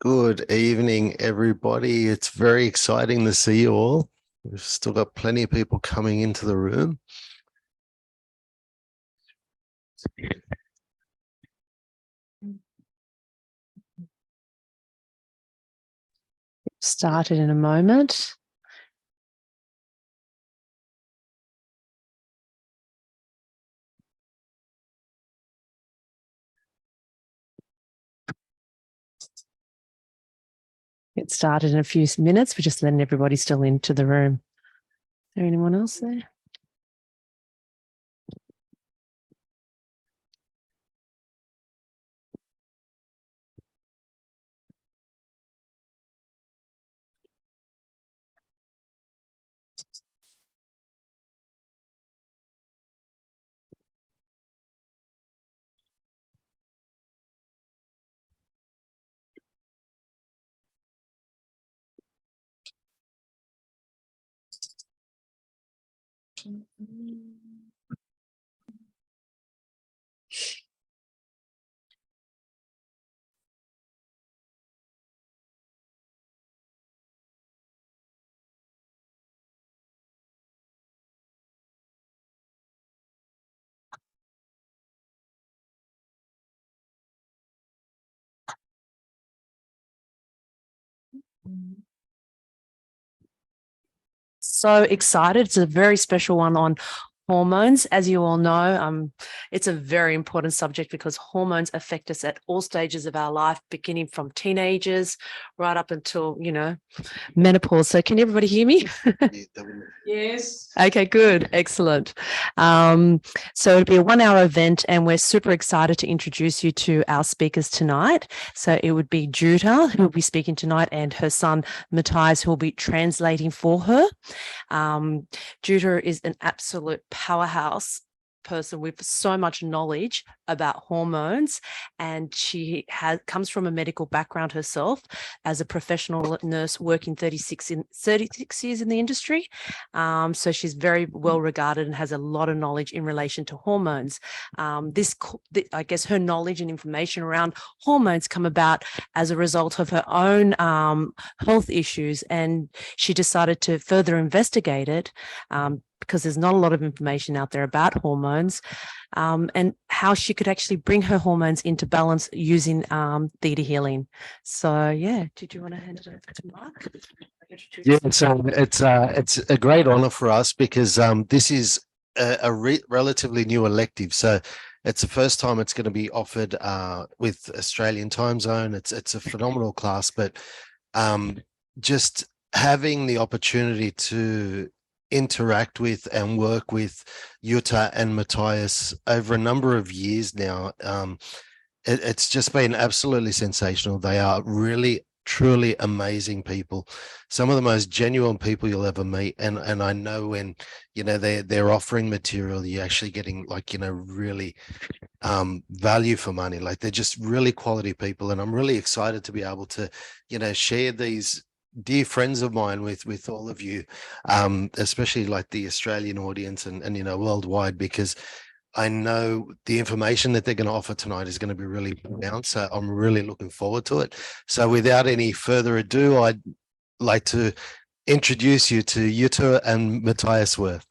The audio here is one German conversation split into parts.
Good evening, everybody. It's very exciting to see you all. We've still got plenty of people coming into the room. Started in a moment. Get started in a few minutes. We're just letting everybody still into the room. Is there anyone else there? So excited. It's a very special one on hormones. As you all know, it's a very important subject because hormones affect us at all stages of our life, beginning from teenagers right up until, menopause. So can everybody hear me? Yes. Okay, good. Excellent. So it'll be a 1-hour event and we're super excited to introduce you to our speakers tonight. So it would be Judah, who will be speaking tonight, and her son, Matthias, who will be translating for her. Judah is an absolute powerhouse person with so much knowledge about hormones, and she comes from a medical background herself as a professional nurse working 36 years in the industry. So she's very well regarded and has a lot of knowledge in relation to hormones. I guess her knowledge and information around hormones come about as a result of her own health issues, and she decided to further investigate it because there's not a lot of information out there about hormones, and how she could actually bring her hormones into balance using theta healing. So yeah, did you want to hand it over to Mark? Yeah, so it's a great honor for us because this is a relatively new elective. So it's the first time it's going to be offered with Australian time zone. It's a phenomenal class, but just having the opportunity to interact with and work with Jutta and Matthias over a number of years now, it's just been absolutely sensational. They are really truly amazing people, some of the most genuine people you'll ever meet, and I know when they're offering material, you're actually getting really value for money. Like, they're just really quality people, and I'm really excited to be able to share these dear friends of mine with all of you, especially like the Australian audience and worldwide, because I know the information that they're going to offer tonight is going to be really profound. So I'm really looking forward to it. So without any further ado, I'd like to introduce you to Jutta and Matthias Worth.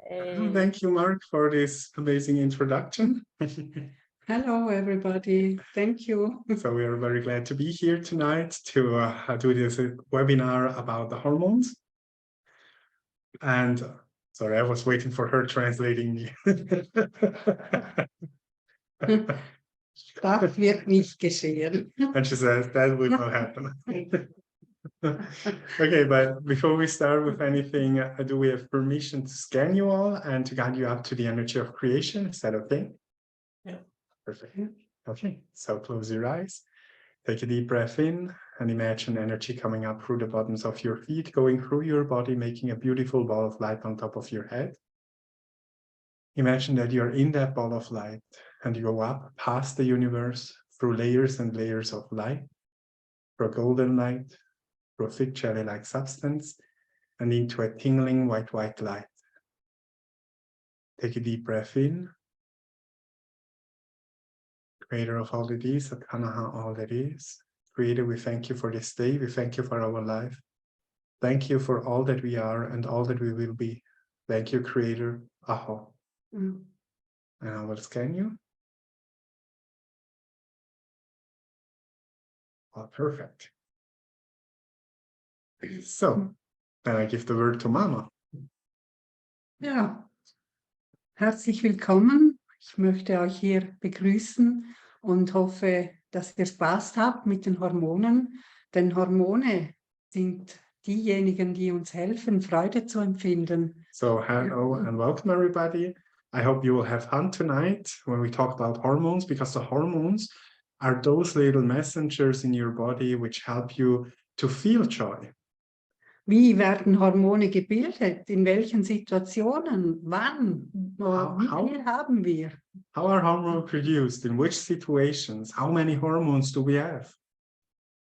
Thank you, Mark, for this amazing introduction. Hello, everybody. Thank you. So we are very glad to be here tonight to do this webinar about the hormones. And sorry, I was waiting for her translating me. Das wird nicht geschehen. And she says that will not happen. Okay, but before we start with anything, do we have permission to scan you all and to guide you up to the energy of creation? Is that okay? Yeah. Perfect. Okay, so close your eyes. Take a deep breath in and imagine energy coming up through the bottoms of your feet, going through your body, making a beautiful ball of light on top of your head. Imagine that you're in that ball of light and you go up past the universe through layers and layers of light, through a golden light, through a thick jelly-like substance, and into a tingling white light. Take a deep breath in Creator of all that is, Atanaha, all that is. Creator, we thank you for this day. We thank you for our life. Thank you for all that we are and all that we will be. Thank you, Creator. Aho. Mm. And I will scan you. Oh, perfect. So, then I give the word to Mama. Ja, herzlich willkommen. Ich möchte euch hier begrüßen und hoffe, dass ihr Spaß habt mit den Hormonen, denn Hormone sind diejenigen, die uns helfen, Freude zu empfinden. So, hello and welcome, everybody. I hope you will have fun tonight when we talk about hormones, because the hormones are those little messengers in your body which help you to feel joy. Wie werden Hormone gebildet? In welchen Situationen? Wann? Wie viel haben wir? How are hormones produced? In which situations? How many hormones do we have?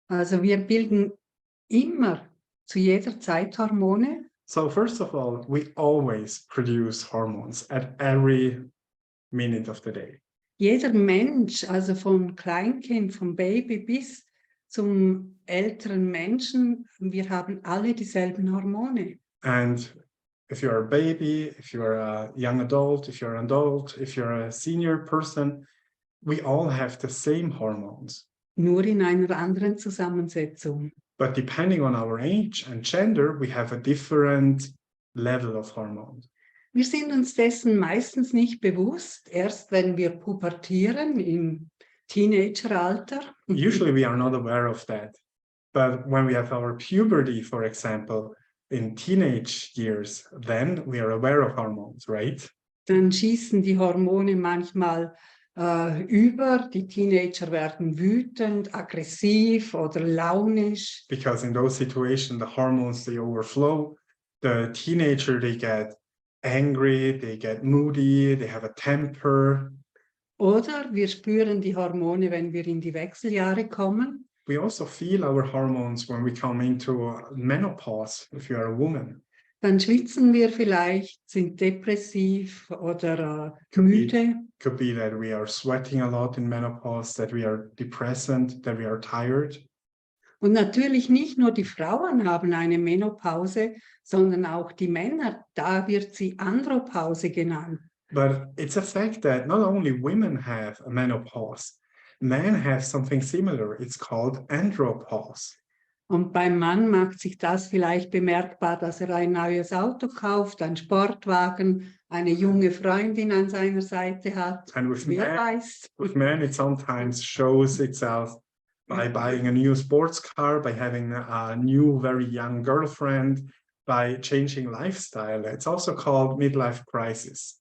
Also wir bilden immer zu jeder Zeit Hormone. So first of all, we always produce hormones at every minute of the day. Jeder Mensch, also vom Kleinkind, vom Baby bis zum älteren Menschen, wir haben alle dieselben Hormone. And if you're a baby, if you're a young adult, if you're an adult, if you're a senior person, we all have the same hormones. Nur in einer anderen Zusammensetzung. But depending on our age and gender, we have a different level of hormones. Wir sind uns dessen meistens nicht bewusst, erst wenn wir pubertieren im Teenageralter. Usually we are not aware of that. But when we have our puberty, for example, in teenage years, then we are aware of hormones, right? Dann schießen die Hormone manchmal über, die Teenager werden wütend, aggressiv oder launisch. Because in those situations, the hormones, they overflow. The teenager, they get angry, they get moody, they have a temper. Oder wir spüren die Hormone, wenn wir in die Wechseljahre kommen. We also feel our hormones when we come into menopause, if you are a woman. Dann schwitzen wir vielleicht, sind depressiv oder müde. Could be that we are sweating a lot in menopause, that we are depressed, that we are tired. Und natürlich nicht nur die Frauen haben eine Menopause, sondern auch die Männer. Da wird sie Andropause genannt. But it's a fact that not only women have a menopause, men have something similar. It's called andropause. Und beim Mann macht sich das vielleicht bemerkbar, dass er ein neues Auto kauft, einen Sportwagen, eine junge Freundin an seiner Seite hat. And with Wer men, weiß. with men, it sometimes shows itself by buying a new sports car, by having a new, very young girlfriend, by changing lifestyle. It's also called midlife crisis.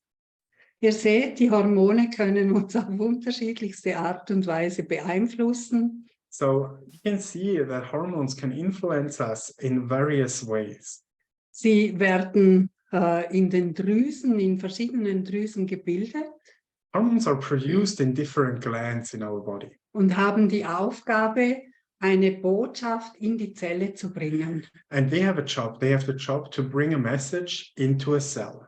Ihr seht, die Hormone können uns auf unterschiedlichste Art und Weise beeinflussen. So you can see that hormones can influence us in various ways. Sie werden in den Drüsen, in verschiedenen Drüsen gebildet Hormones are produced in different glands in our body. und haben die Aufgabe, eine Botschaft in die Zelle zu bringen. And they have a job. They have the job to bring a message into a cell.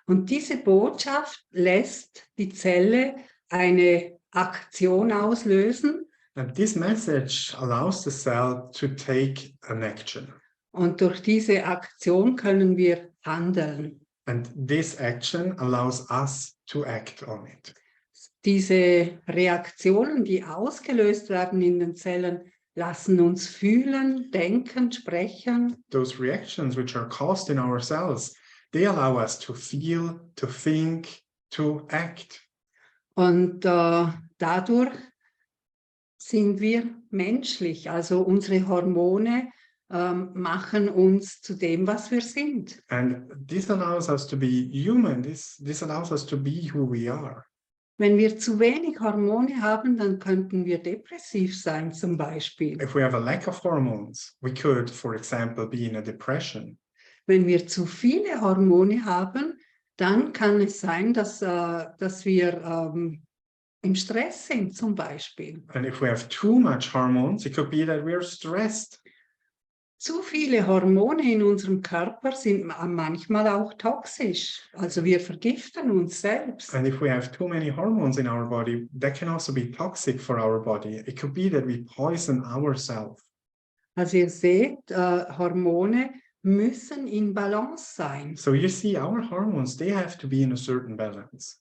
Und diese Botschaft lässt die Zelle eine Aktion auslösen. And this message allows the cell to take an action. Und durch diese Aktion können wir handeln. And this action allows us to act on it. Diese Reaktionen, die ausgelöst werden in den Zellen, lassen uns fühlen, denken, sprechen. Those reactions which are caused in our cells, they allow us to feel, to think, to act. Und dadurch sind wir menschlich. Also unsere Hormone machen uns zu dem, was wir sind. And this allows us to be human. This allows us to be who we are. Wenn wir zu wenig Hormone haben, dann könnten wir depressiv sein zum Beispiel. If we have a lack of hormones, we could, for example, be in a depression. Wenn wir zu viele Hormone haben, dann kann es sein, dass wir im Stress sind zum Beispiel. And if we have too much hormones, it could be that we are stressed. Zu viele Hormone in unserem Körper sind manchmal auch toxisch. Also wir vergiften uns selbst. And if we have too many hormones in our body, that can also be toxic for our body. It could be that we poison ourselves. Also ihr seht, Hormone müssen in Balance sein. So you see, our hormones, they have to be in a certain balance.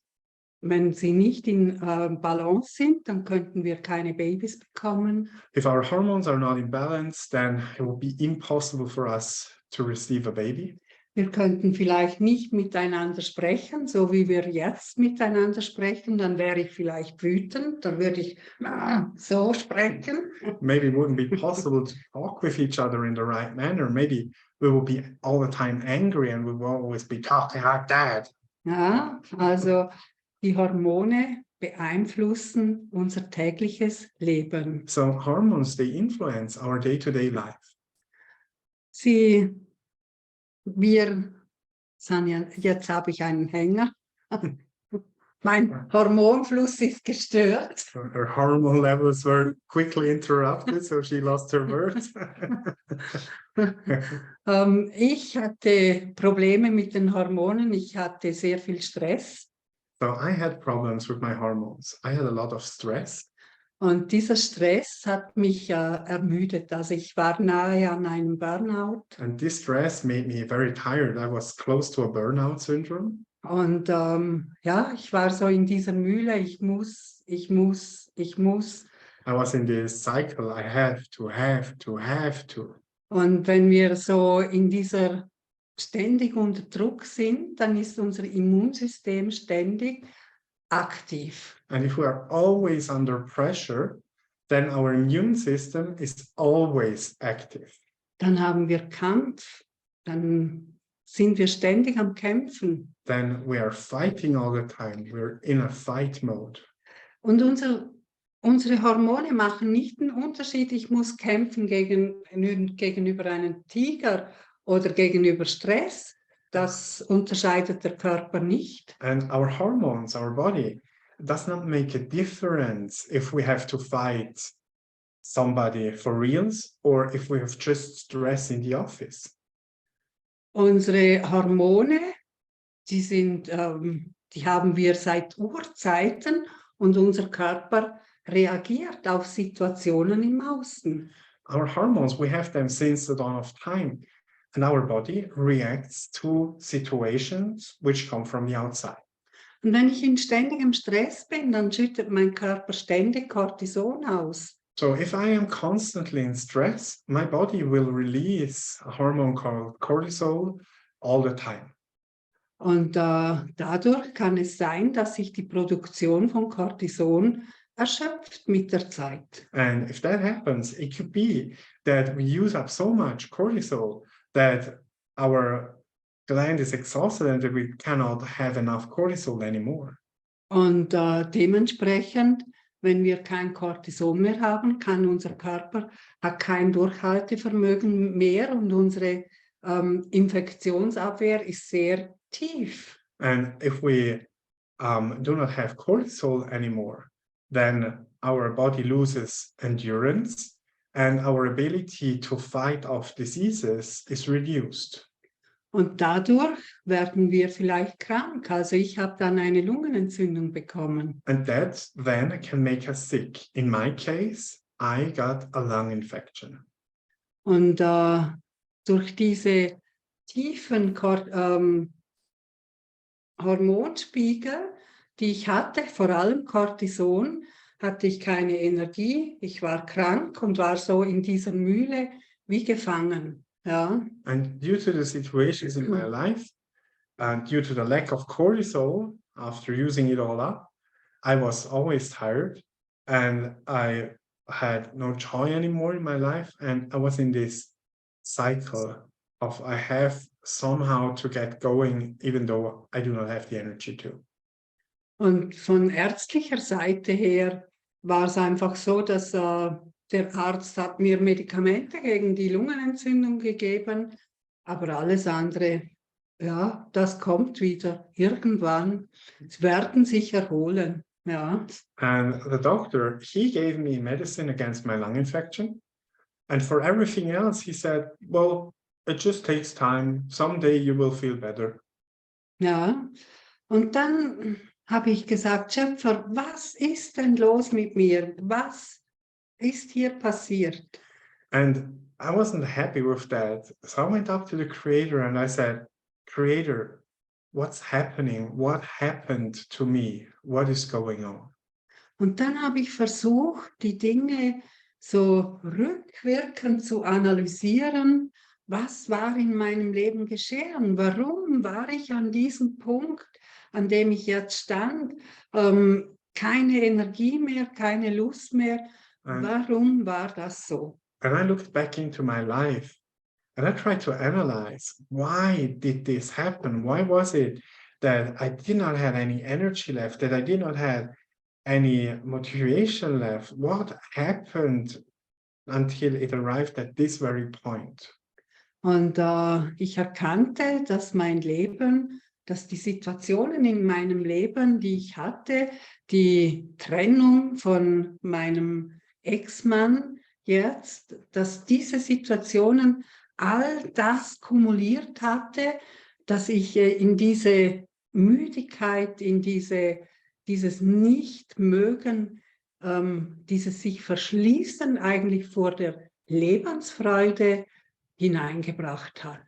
Wenn sie nicht in Balance sind, dann könnten wir keine Babys bekommen. If our hormones are not in balance, then it will be impossible for us to receive a baby. Wir könnten vielleicht nicht miteinander sprechen, so wie wir jetzt miteinander sprechen. Dann wäre ich vielleicht wütend, dann würde ich so sprechen. Maybe it wouldn't be possible to talk with each other in the right manner. Maybe we will be all the time angry and we will always be talking like that. Ja, also die Hormone beeinflussen unser tägliches Leben. So hormones, they influence our day-to-day life. Sanja, jetzt habe ich einen Hänger. Mein Hormonfluss ist gestört. Her hormone levels were quickly interrupted, so she lost her words. Ich hatte Probleme mit den Hormonen. Ich hatte sehr viel Stress. So I had problems with my hormones. I had a lot of stress. Und dieser Stress hat mich ermüdet. Also ich war nahe an einem Burnout. And this stress made me very tired. I was close to a burnout syndrome. Und ja, ich war so in dieser Mühle. Ich muss. I was in this cycle. I have to. Und wenn wir so in dieser ständig unter Druck sind, dann ist unser Immunsystem ständig aktiv. And if we are always under pressure, then our immune system is always active. Dann haben wir Kampf, dann sind wir ständig am Kämpfen. Then we are fighting all the time. We're in a fight mode. Und unsere Hormone machen nicht einen Unterschied. Ich muss kämpfen gegenüber einem Tiger oder gegenüber Stress. Das unterscheidet der Körper nicht. And our hormones, our body, does not make a difference if we have to fight somebody for reals or if we have just stress in the office. Unsere Hormone, die haben wir seit Urzeiten und unser Körper reagiert auf Situationen im Außen. Our hormones, we have them since the dawn of time, and our body reacts to situations which come from the outside. Und wenn ich in ständigem Stress bin, dann schüttet mein Körper ständig Cortison aus. So if I am constantly in stress, my body will release a hormone called cortisol all the time. Und dadurch kann es sein, dass sich die Produktion von Cortison erschöpft mit der Zeit. And if that happens, it could be that we use up so much cortisol that our gland is exhausted and that we cannot have enough cortisol anymore. Und dementsprechend, wenn wir kein Cortison mehr haben, kann unser Körper hat kein Durchhaltevermögen mehr und unsere Infektionsabwehr ist sehr tief. And if we do not have cortisol anymore, then our body loses endurance and our ability to fight off diseases is reduced. Und dadurch werden wir vielleicht krank. Also ich habe dann eine Lungenentzündung bekommen. And that then can make us sick. In my case, I got a lung infection. Und durch diese tiefen Hormonspiegel, die ich hatte, vor allem Cortison, hatte ich keine Energie. Ich war krank und war so in dieser Mühle wie gefangen. Ja. And due to the situations in my life, and due to the lack of cortisol, after using it all up, I was always tired and I had no joy anymore in my life. And I was in this cycle of I have somehow to get going, even though I do not have the energy to. Und von ärztlicher Seite her war es einfach so, dass der Arzt hat mir Medikamente gegen die Lungenentzündung gegeben, aber alles andere, ja, das kommt wieder irgendwann. Sie werden sich erholen, ja. And the doctor, he gave me medicine against my lung infection. And for everything else, he said, well, it just takes time. Someday you will feel better. Ja, und dann habe ich gesagt, Schöpfer, was ist denn los mit mir? Was ist hier passiert? And I wasn't happy with that. So I went up to the Creator and I said, Creator, what's happening? What happened to me? What is going on? Und dann habe ich versucht, die Dinge so rückwirkend zu analysieren. Was war in meinem Leben geschehen? Warum war ich an diesem Punkt, an dem ich jetzt stand? Keine Energie mehr, keine Lust mehr. Warum war das so? And I looked back into my life and I tried to analyze, why did this happen? Why was it that I did not have any energy left, that I did not have any motivation left? What happened until it arrived at this very point? Und ich erkannte, dass mein Leben, dass die Situationen in meinem Leben, die ich hatte, die Trennung von meinem Ex-Mann jetzt, dass diese Situationen all das kumuliert hatte, dass ich in diese Müdigkeit, in dieses Nichtmögen, dieses sich verschließen eigentlich vor der Lebensfreude hineingebracht hat.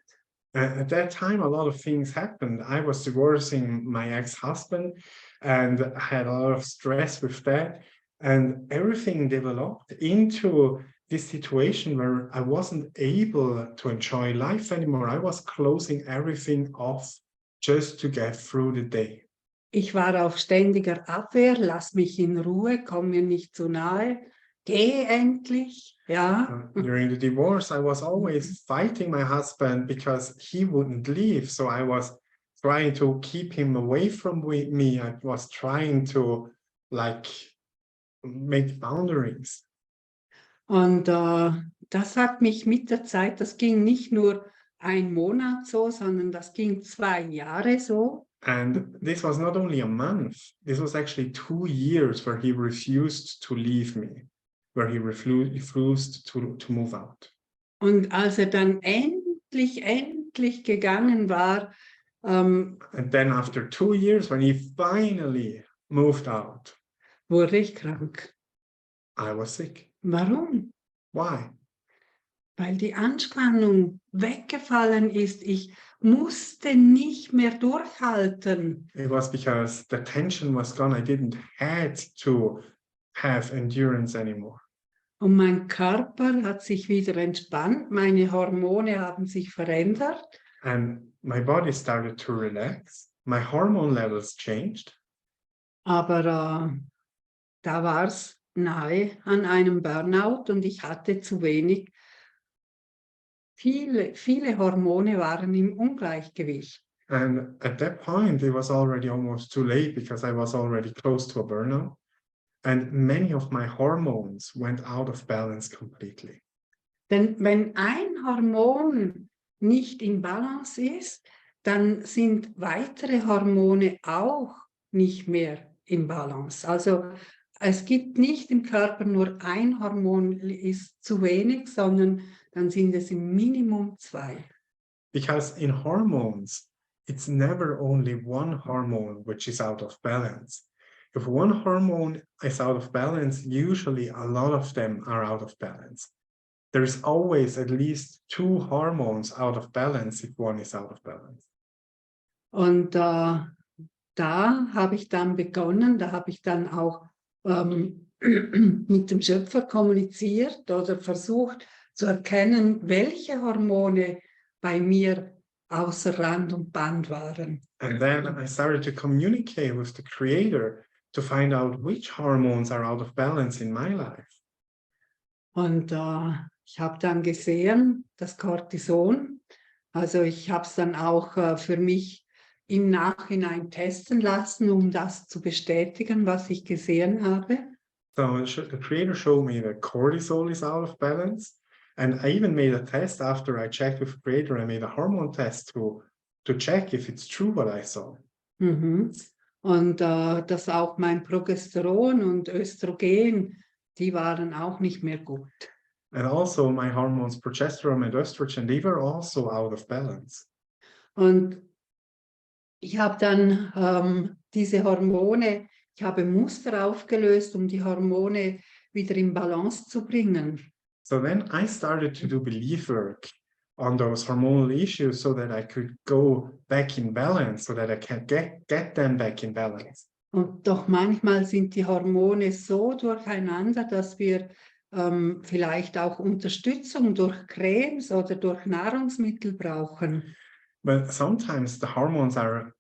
At that time, a lot of things happened. I was divorcing my ex-husband and I had a lot of stress with that. And everything developed into this situation where I wasn't able to enjoy life anymore. I was closing everything off just to get through the day. Ich war auf ständiger Abwehr, lass mich in Ruhe, komm mir nicht zu nahe, geh endlich, ja. During the divorce, I was always fighting my husband because he wouldn't leave. So I was trying to keep him away from me. I was trying to like make boundaries. Und das hat mich mit der Zeit, das ging nicht nur ein Monat so, sondern das ging 2 Jahre so. And this was not only a month, this was actually 2 years where he refused to leave me, where he refused to move out. Und als er dann endlich gegangen war, And then after 2 years, when he finally moved out, wurde ich krank. I was sick. Warum? Why? Weil die Anspannung weggefallen ist. Ich musste nicht mehr durchhalten. It was because the tension was gone. I didn't had to have endurance anymore. Und mein Körper hat sich wieder entspannt. Meine Hormone haben sich verändert. And my body started to relax. My hormone levels changed. Aber da war es nahe an einem Burnout und ich hatte zu wenig. Viele Hormone waren im Ungleichgewicht. And at that point, it was already almost too late because I was already close to a burnout. And many of my hormones went out of balance completely. Denn wenn ein Hormon nicht in Balance ist, dann sind weitere Hormone auch nicht mehr in Balance. Also es gibt nicht im Körper nur ein Hormon ist zu wenig, sondern dann sind es im Minimum 2. Because in hormones, it's never only one hormone which is out of balance. If one hormone is out of balance, usually a lot of them are out of balance. There is always at least 2 hormones out of balance if one is out of balance. Und da habe ich dann begonnen, da habe ich dann auch mit dem Schöpfer kommuniziert oder versucht zu erkennen, welche Hormone bei mir außer Rand und Band waren. And then I started to communicate with the Creator to find out which hormones are out of balance in my life. Und ich habe dann gesehen, das Cortison, also ich habe es dann auch für mich im Nachhinein testen lassen, um das zu bestätigen, was ich gesehen habe. So the Creator showed me that cortisol is out of balance. And I even made a test after I checked with Creator. I made a hormone test to check if it's true what I saw. Mhm. Und dass auch mein Progesteron und Östrogen, die waren auch nicht mehr gut. And also my hormones, progesterone and estrogen, they were also out of balance. Und ich habe dann diese Hormone, ich habe Muster aufgelöst, um die Hormone wieder in Balance zu bringen. So then I started to do belief work on those hormonal issues so that I could go back in balance, so that I can get them back in balance. Und doch manchmal sind die Hormone so durcheinander, dass wir vielleicht auch Unterstützung durch Cremes oder durch Nahrungsmittel brauchen. But sometimes the hormones are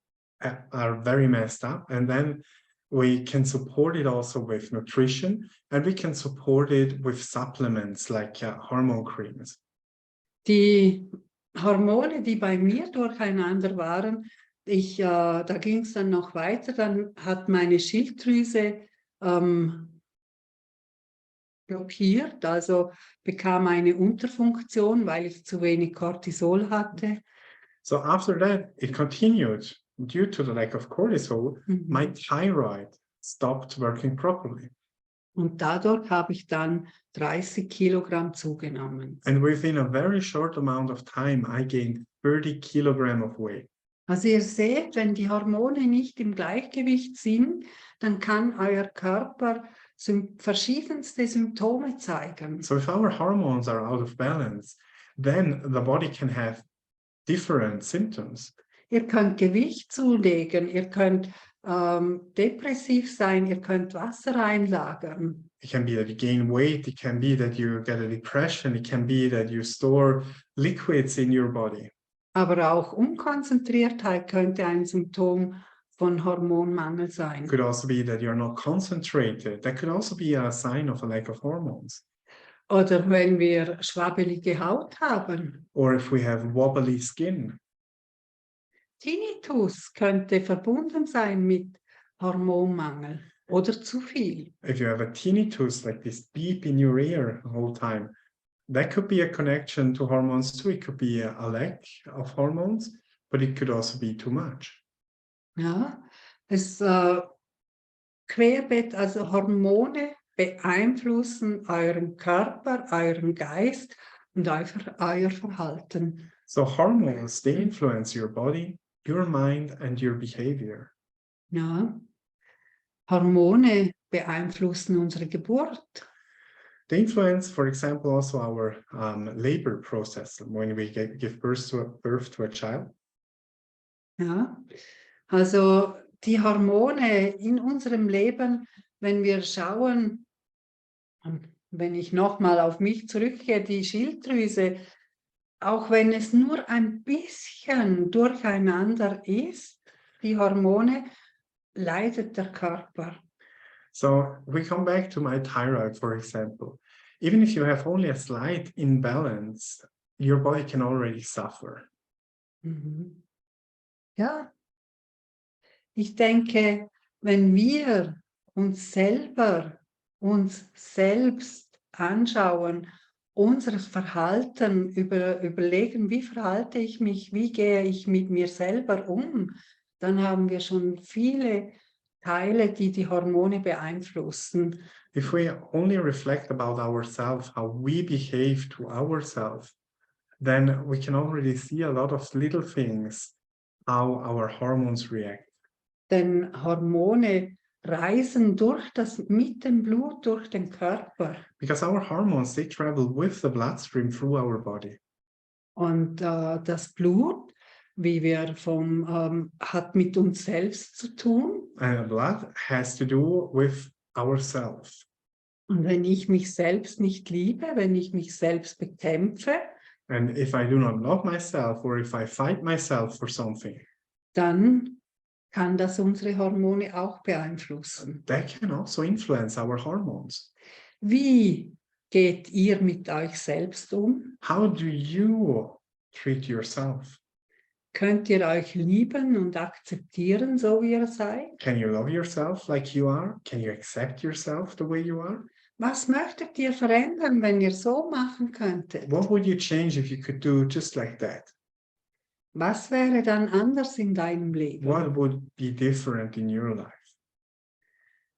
very messed up, and then we can support it also with nutrition, and we can support it with supplements like hormone creams. Die Hormone, die bei mir durcheinander waren, da ging es dann noch weiter, dann hat meine Schilddrüse blockiert, also bekam eine Unterfunktion, weil ich zu wenig Cortisol hatte. So after that, it continued due to the lack of cortisol. My thyroid stopped working properly. Und dadurch habe ich dann 30 Kilogramm zugenommen. And within a very short amount of time, I gained 30 kilogram of weight. Also ihr seht, wenn die Hormone nicht im Gleichgewicht sind, dann kann euer Körper verschiedenste Symptome zeigen. So if our hormones are out of balance, then the body can have different symptoms. Ihr könnt Gewicht zulegen, ihr könnt depressiv sein, ihr könnt Wasser einlagern. It can be that you gain weight, it can be that you get a depression, it can be that you store liquids in your body. Aber auch Unkonzentriertheit könnte ein Symptom von Hormonmangel sein. It could also be that you're not concentrated. That could also be a sign of a lack of hormones. Oder wenn wir schwabbelige Haut haben. Or if we have wobbly skin. Tinnitus könnte verbunden sein mit Hormonmangel oder zu viel. If you have a tinnitus, like this beep in your ear the whole time, that could be a connection to hormones too. It could be a lack of hormones, but it could also be too much. Ja, Querbeet, also Hormone beeinflussen euren Körper, euren Geist und euer Verhalten. So hormones, they influence your body, your mind, and your behavior. Ja, Hormone beeinflussen unsere Geburt. They influence, for example, also our labor process when we give birth to a child. Ja, also die Hormone in unserem Leben, wenn wir schauen, wenn ich nochmal auf mich zurückgehe, die Schilddrüse, auch wenn es nur ein bisschen durcheinander ist, die Hormone, leidet der Körper. So we come back to my thyroid, for example. Even if you have only a slight imbalance, your body can already suffer. Mhm. Ja, ich denke, wenn wir uns selbst anschauen, unser Verhalten überlegen, wie verhalte ich mich, wie gehe ich mit mir selber um, dann haben wir schon viele Teile, die die Hormone beeinflussen. If we only reflect about ourselves, how we behave to ourselves, then we can already see a lot of little things, how our hormones react. Denn Hormone reisen mit dem Blut durch den Körper. Because our hormones, they travel with the bloodstream through our body. Und das Blut, wie wir hat mit uns selbst zu tun. And blood has to do with ourselves. Und wenn ich mich selbst nicht liebe, wenn ich mich selbst bekämpfe, And if I do not love myself, or if I fight myself for something, dann kann das unsere Hormone auch beeinflussen. that can also influence our hormones. Wie geht ihr mit euch selbst um? How do you treat yourself? Könnt ihr euch lieben und akzeptieren, so wie ihr seid? Can you love yourself like you are? Can you accept yourself the way you are? Was möchtet ihr verändern, wenn ihr so machen könntet? What would you change if you could do just like that? Was wäre dann anders in deinem Leben? What would be different in your life?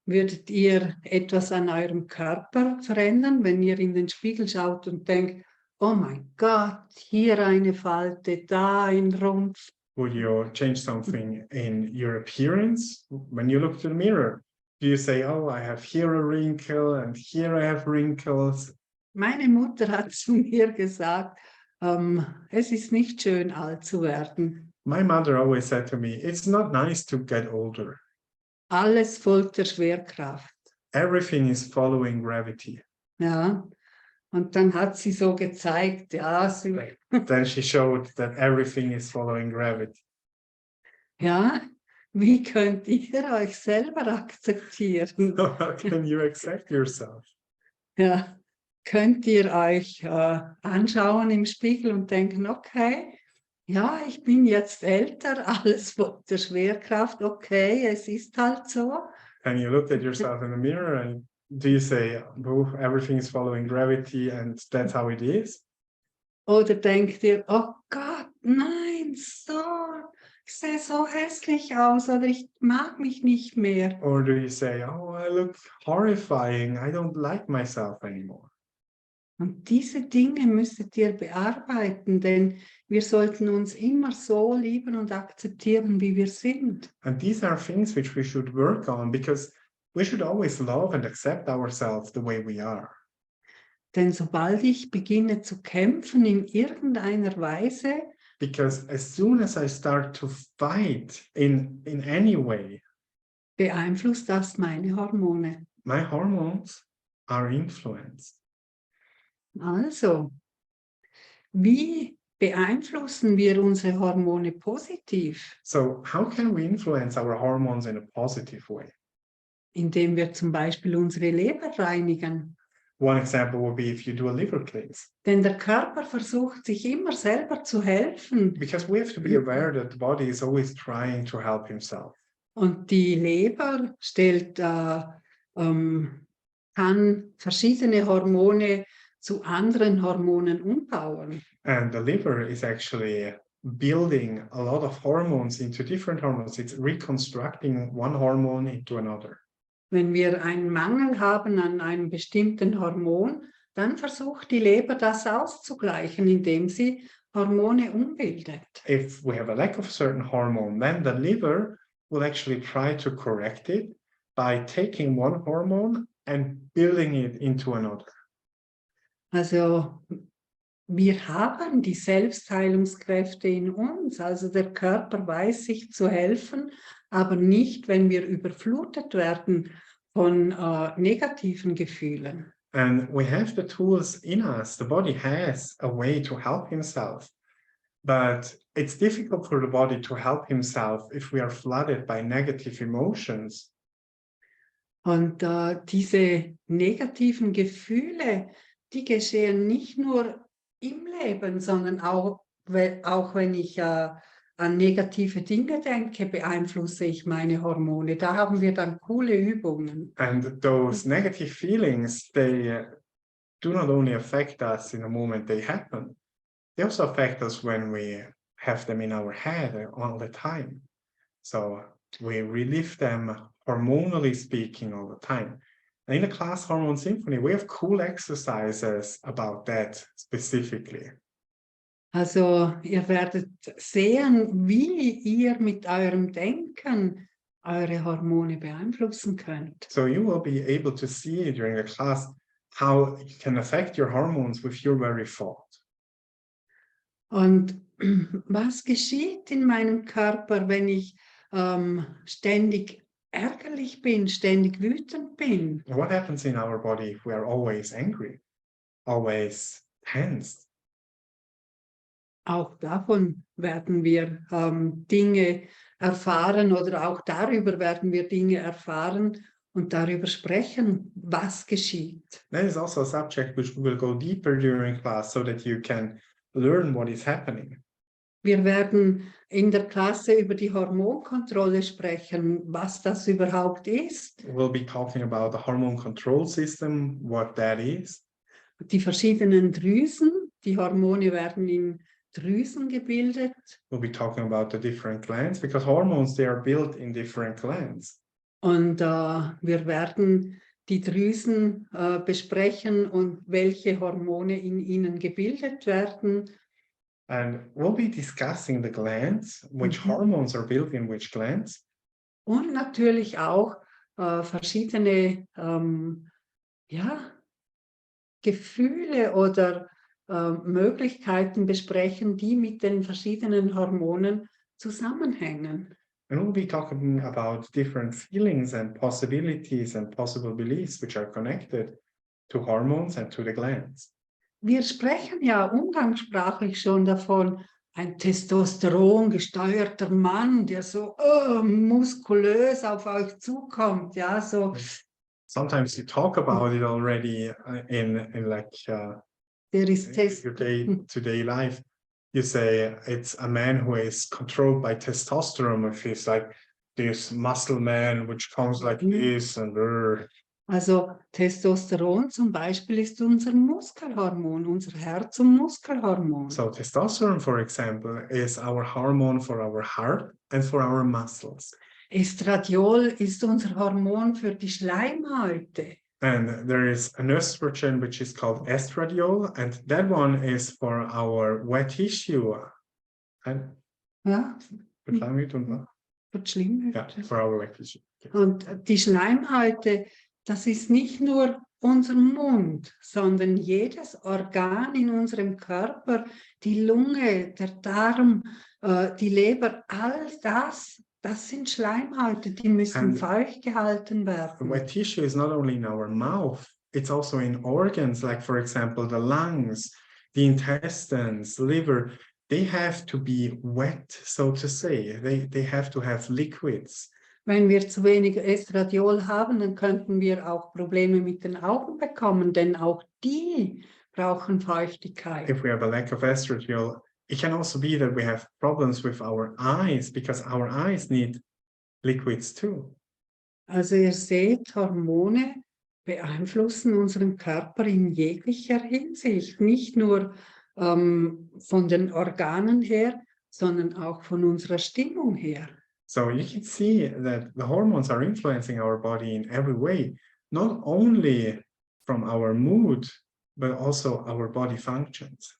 Würdet ihr etwas an eurem Körper verändern, wenn ihr in den Spiegel schaut und denkt, oh mein Gott, hier eine Falte, da ein Rumpf? Would you change something in your appearance when you look to the mirror? Do you say, oh, I have here a wrinkle and here I have wrinkles? Meine Mutter hat zu mir gesagt, es ist nicht schön, alt zu werden. My mother always said to me, it's not nice to get older. Alles folgt der Schwerkraft. Everything is following gravity. Ja, und dann hat sie so gezeigt, ja, Then she showed that everything is following gravity. ja, wie könnt ihr euch selber akzeptieren? How can you accept yourself? Ja, könnt ihr euch anschauen im Spiegel und denken, okay, ja, ich bin jetzt älter, alles folgt der Schwerkraft, okay, es ist halt so. And you look at yourself in the mirror and do you say, oh, everything is following gravity and that's how it is? Oder denkt ihr, oh Gott, nein, so, ich sehe so hässlich aus oder ich mag mich nicht mehr. Or do you say, oh, I look horrifying, I don't like myself anymore? Und diese Dinge müsstet ihr bearbeiten, denn wir sollten uns immer so lieben und akzeptieren, wie wir sind. And these are things which we should work on because we should always love and accept ourselves the way we are. Denn sobald ich beginne zu kämpfen in irgendeiner Weise, Because as soon as I start to fight in any way, beeinflusst das meine Hormone. my hormones are influenced. Also, wie beeinflussen wir unsere Hormone positiv? So how can we influence our hormones in a positive way? Indem wir zum Beispiel unsere Leber reinigen. One example would be if you do a liver cleanse. Denn der Körper versucht sich immer selber zu helfen. Because we have to be aware that the body is always trying to help himself. Und die Leber kann verschiedene Hormone zu anderen Hormonen umbauen. And the liver is actually building a lot of hormones into different hormones. It's reconstructing one hormone into another. Wenn wir einen Mangel haben an einem bestimmten Hormon, dann versucht die Leber das auszugleichen, indem sie Hormone umbildet. If we have a lack of a certain hormone, then the liver will actually try to correct it by taking one hormone and building it into another. Also wir haben die Selbstheilungskräfte in uns, also der Körper weiß sich zu helfen, aber nicht, wenn wir überflutet werden von negativen Gefühlen. And we have the tools in us. The body has a way to help himself, but it's difficult for the body to help himself if we are flooded by negative emotions. Und diese negativen Gefühle, die geschehen nicht nur im Leben, sondern auch wenn ich an negative Dinge denke, beeinflusse ich meine Hormone. Da haben wir dann coole Übungen. And those negative feelings, they do not only affect us in the moment they happen, they also affect us when we have them in our head all the time. So we relive them hormonally speaking all the time. And in the class Hormone Symphony, we have cool exercises about that specifically. Also ihr werdet sehen, wie ihr mit eurem Denken eure Hormone beeinflussen könnt. So you will be able to see during the class how you can affect your hormones with your very thought. Und was geschieht in meinem Körper, wenn ich ständig ärgerlich bin, ständig wütend bin? What happens in our body if we are always angry, always tensed? Auch davon werden wir Dinge erfahren oder auch darüber werden wir Dinge erfahren und darüber sprechen, was geschieht. That is also a subject which we will go deeper during class so that you can learn what is happening. Wir werden in der Klasse über die Hormonkontrolle sprechen, was das überhaupt ist. We'll be talking about the hormone control system, what that is. Die verschiedenen Drüsen, die Hormone werden in Drüsen gebildet. We'll be talking about the different glands because hormones, they are built in different glands. Und wir werden die Drüsen besprechen und welche Hormone in ihnen gebildet werden. And we'll be discussing the glands, which hormones are built in which glands. Und natürlich auch verschiedene ja, Gefühle oder Möglichkeiten besprechen, die mit den verschiedenen Hormonen zusammenhängen. And we'll be talking about different feelings and possibilities and possible beliefs which are connected to hormones and to the glands. Wir sprechen ja umgangssprachlich schon davon, ein Testosteron gesteuerter Mann, der so muskulös auf euch zukommt, ja, so. Sometimes you talk about it already in like There is your day-to-day life. You say it's a man who is controlled by testosterone. If he's like this muscle man, which comes like this and Also Testosteron zum Beispiel ist unser Muskelhormon, unser Herz- und Muskelhormon. So testosterone, for example, is our hormone for our heart and for our muscles. Estradiol ist unser Hormon für die Schleimhäute. And there is an estrogen which is called estradiol, and that one is for our wet tissue. And Ja, für Schleimhäute. für die Schleimhäute. Yeah, for our wet tissue. Und die Schleimhäute, das ist nicht nur unser Mund, sondern jedes Organ in unserem Körper, die Lunge, der Darm, die Leber, all das, das sind Schleimhäute, die müssen feucht gehalten werden. Wet tissue is not only in our mouth, it's also in organs, like for example, the lungs, the intestines, liver. They have to be wet, so to say. They have to have liquids. Wenn wir zu wenig Estradiol haben, dann könnten wir auch Probleme mit den Augen bekommen, denn auch die brauchen Feuchtigkeit. If we have a lack of estradiol, it can also be that we have problems with our eyes because our eyes need liquids too. Also ihr seht, Hormone beeinflussen unseren Körper in jeglicher Hinsicht, nicht nur von den Organen her, sondern auch von unserer Stimmung her. So you can see that the hormones are influencing our body in every way, not only from our mood, but also our body functions.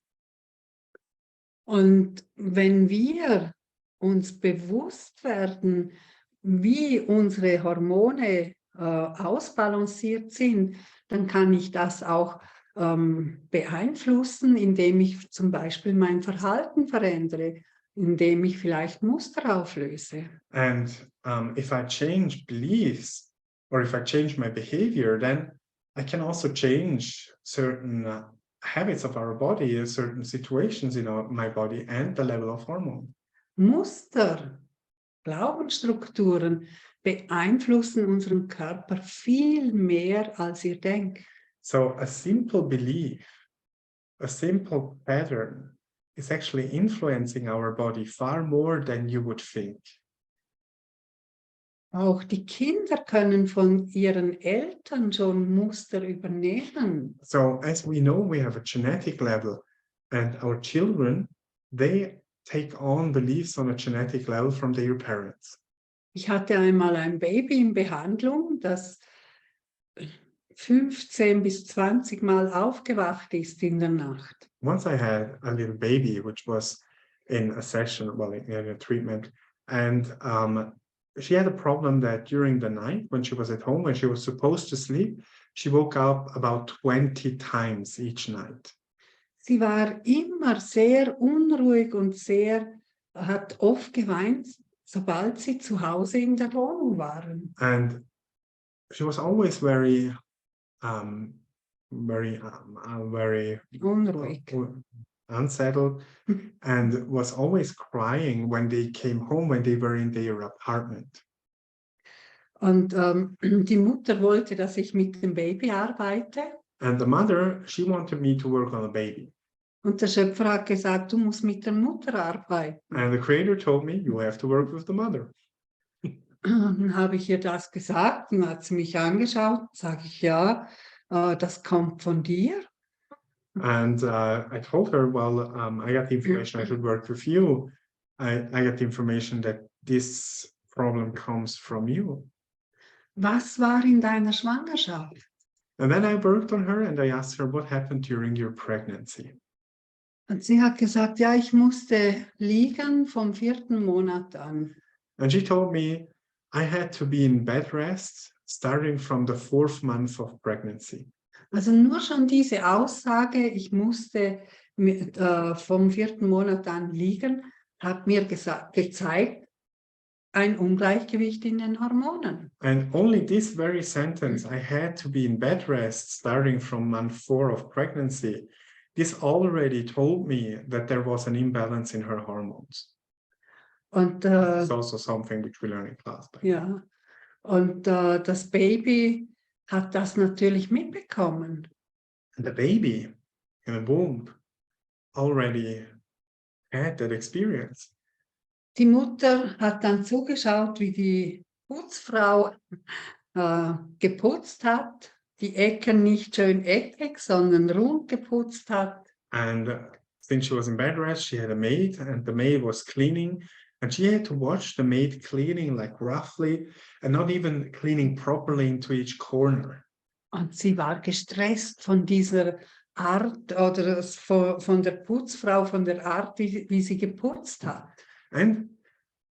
Und wenn wir uns bewusst werden, wie unsere Hormone ausbalanciert sind, dann kann ich das auch beeinflussen, indem ich zum Beispiel mein Verhalten verändere, indem ich vielleicht Muster auflöse. And if I change beliefs or if I change my behavior, then I can also change certain habits of our body, certain situations in my body and the level of hormone. Muster, Glaubensstrukturen beeinflussen unseren Körper viel mehr, als ihr denkt. So a simple belief, a simple pattern is actually influencing our body far more than you would think. Auch die Kinder können von ihren Eltern schon Muster übernehmen. So as we know, we have a genetic level, and our children, they take on beliefs on a genetic level from their parents. Ich hatte einmal ein Baby in Behandlung, das 15 bis 20 Mal aufgewacht ist in der Nacht. Once I had a little baby, which was in a session, well, in a treatment, and she had a problem that during the night, when she was at home, when she was supposed to sleep, she woke up about 20 times each night. Sie war immer sehr unruhig und hat oft geweint, sobald sie zu Hause in der Wohnung waren. And she was always very Unruhig. unsettled and was always crying when they came home, when they were in their apartment. Und die Mutter wollte, dass ich mit dem Baby arbeite. And the mother, she wanted me to work on the baby. Und der Schöpfer hat gesagt, du musst mit der Mutter arbeiten. And the creator told me, you have to work with the mother. Dann habe ich ihr das gesagt und hat sie mich angeschaut. Sage ich, ja, das kommt von dir. And I told her, well, I got the information I should work with you. I got the information that this problem comes from you. was war in deiner Schwangerschaft? And then I worked on her and I asked her what happened during your pregnancy. Und sie hat gesagt, ja, ich musste liegen vom 4. Monat an. And she told me I had to be in bed rest starting from the 4th month of pregnancy. Also nur schon diese Aussage, ich musste vom 4. Monat an liegen, hat mir gezeigt, ein Ungleichgewicht in den Hormonen. And only this very sentence, I had to be in bed rest starting from month 4 of pregnancy, this already told me that there was an imbalance in her hormones. Und It's also something which we learn in class. ja, und das Baby hat das natürlich mitbekommen. And the baby in the womb already had that experience. Die Mutter hat dann zugeschaut, wie die Putzfrau geputzt hat, die Ecken nicht schön eckig, sondern rund geputzt hat. And since she was in bed rest, she had a maid and the maid was cleaning. And she had to watch the maid cleaning like roughly and not even cleaning properly into each corner. Und sie war gestresst von dieser Art oder von der Putzfrau, von der Art, wie sie geputzt hat. And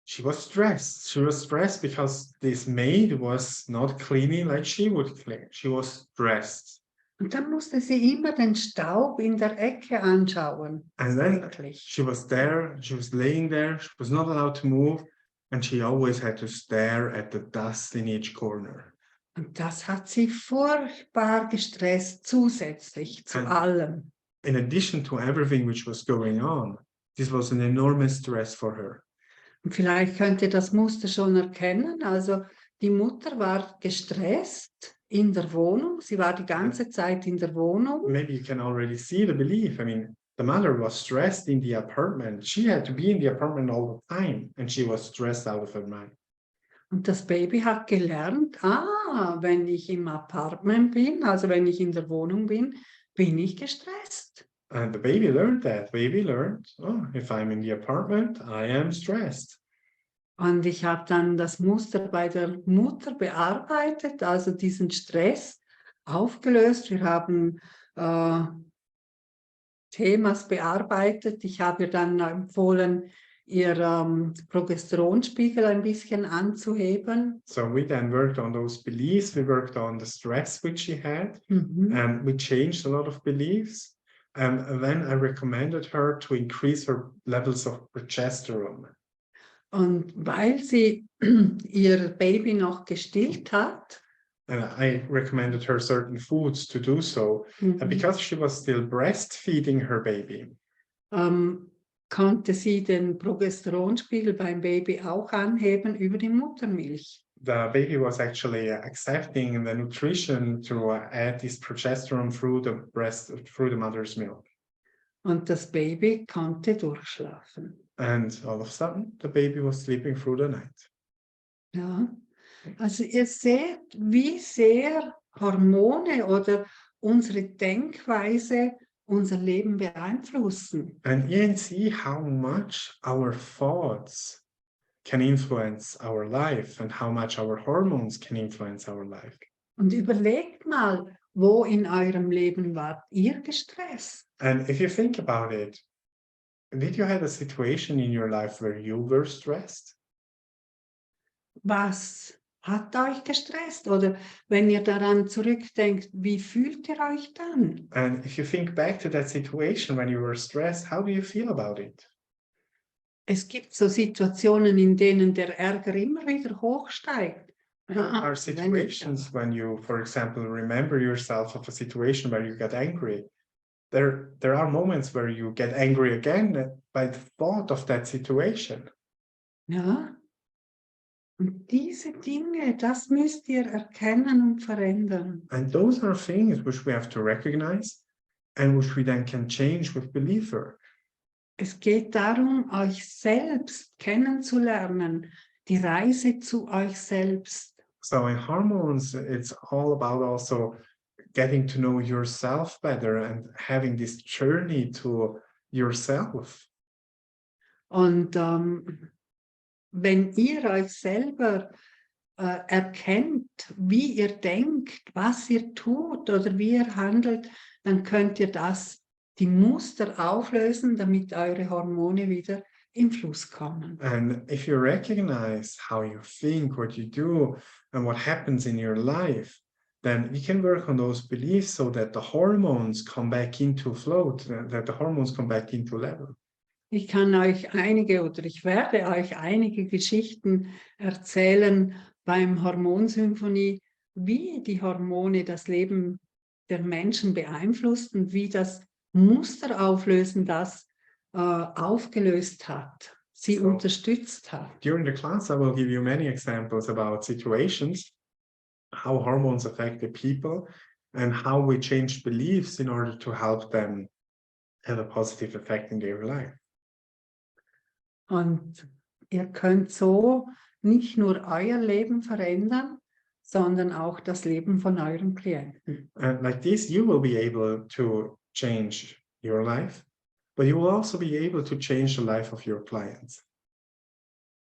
she was stressed. She was stressed because this maid was not cleaning like she would clean. She was stressed. Und dann musste sie immer den Staub in der Ecke anschauen. And then Wirklich. she was there, she was laying there, she was not allowed to move, and she always had to stare at the dust in each corner. Und das hat sie furchtbar gestresst, zusätzlich zu allem. In addition to everything which was going on, this was an enormous stress for her. Und vielleicht könnt ihr das Muster schon erkennen. Also die Mutter war gestresst in der Wohnung. Sie war die ganze Zeit in der Wohnung. Maybe you can already see the belief. I mean, the mother was stressed in the apartment. She had to be in the apartment all the time, and she was stressed out of her mind. Und das Baby hat gelernt, wenn ich im Apartment bin, also wenn ich in der Wohnung bin, bin ich gestresst. And the baby learned that. Baby learned, oh, if I'm in the apartment, I am stressed. Und ich habe dann das Muster bei der Mutter bearbeitet, also diesen Stress aufgelöst. Wir haben Themas bearbeitet. Ich habe ihr dann empfohlen, ihr Progesteronspiegel ein bisschen anzuheben. So we then worked on those beliefs. We worked on the stress which she had, and we changed a lot of beliefs. And then I recommended her to increase her levels of progesterone. Und weil sie ihr Baby noch gestillt hat, And I recommended her certain foods to do so. And because she was still breastfeeding her baby, konnte sie den Progesteronspiegel beim Baby auch anheben über die Muttermilch. the baby was actually accepting the nutrition to add this progesterone through the mother's milk. Und das Baby konnte durchschlafen. And all of a sudden, the baby was sleeping through the night. Ja, also ihr seht, wie sehr Hormone oder unsere Denkweise unser Leben beeinflussen. And you can see how much our thoughts can influence our life and how much our hormones can influence our life. Und überlegt mal, wo in eurem Leben wart ihr gestresst? And if you think about it, did you have a situation in your life where you were stressed? Was hat euch gestresst? Oder wenn ihr daran zurückdenkt, wie fühlt ihr euch dann? And if you think back to that situation when you were stressed, how do you feel about it? Es gibt so Situationen, in denen der Ärger immer wieder hochsteigt. There are situations when you, for example, remember yourself of a situation where you get angry. There are moments where you get angry again by the thought of that situation. Ja. Und diese Dinge, das müsst ihr erkennen und verändern. And those are things which we have to recognize and which we then can change with belief work. Es geht darum, euch selbst kennenzulernen, die Reise zu euch selbst. So in hormones, it's all about also getting to know yourself better and having this journey to yourself. Und wenn ihr euch selber erkennt, wie ihr denkt, was ihr tut oder wie ihr handelt, dann könnt ihr die Muster auflösen, damit eure Hormone wieder in Fluss kommen. And if you recognize how you think, what you do, and what happens in your life, then we can work on those beliefs so that the hormones come back into flow, that the hormones come back into level. Ich kann euch ich werde euch einige Geschichten erzählen beim Hormone Symphony, wie die Hormone das Leben der Menschen beeinflusst und wie das Muster auflösen, das aufgelöst hat, sie unterstützt hat. During the class, I will give you many examples about situations, how hormones affect the people, and how we change beliefs in order to help them have a positive effect in their life. Und ihr könnt so nicht nur euer Leben verändern, sondern auch das Leben von euren Klienten. And like this, you will be able to change your life, but you will also be able to change the life of your clients.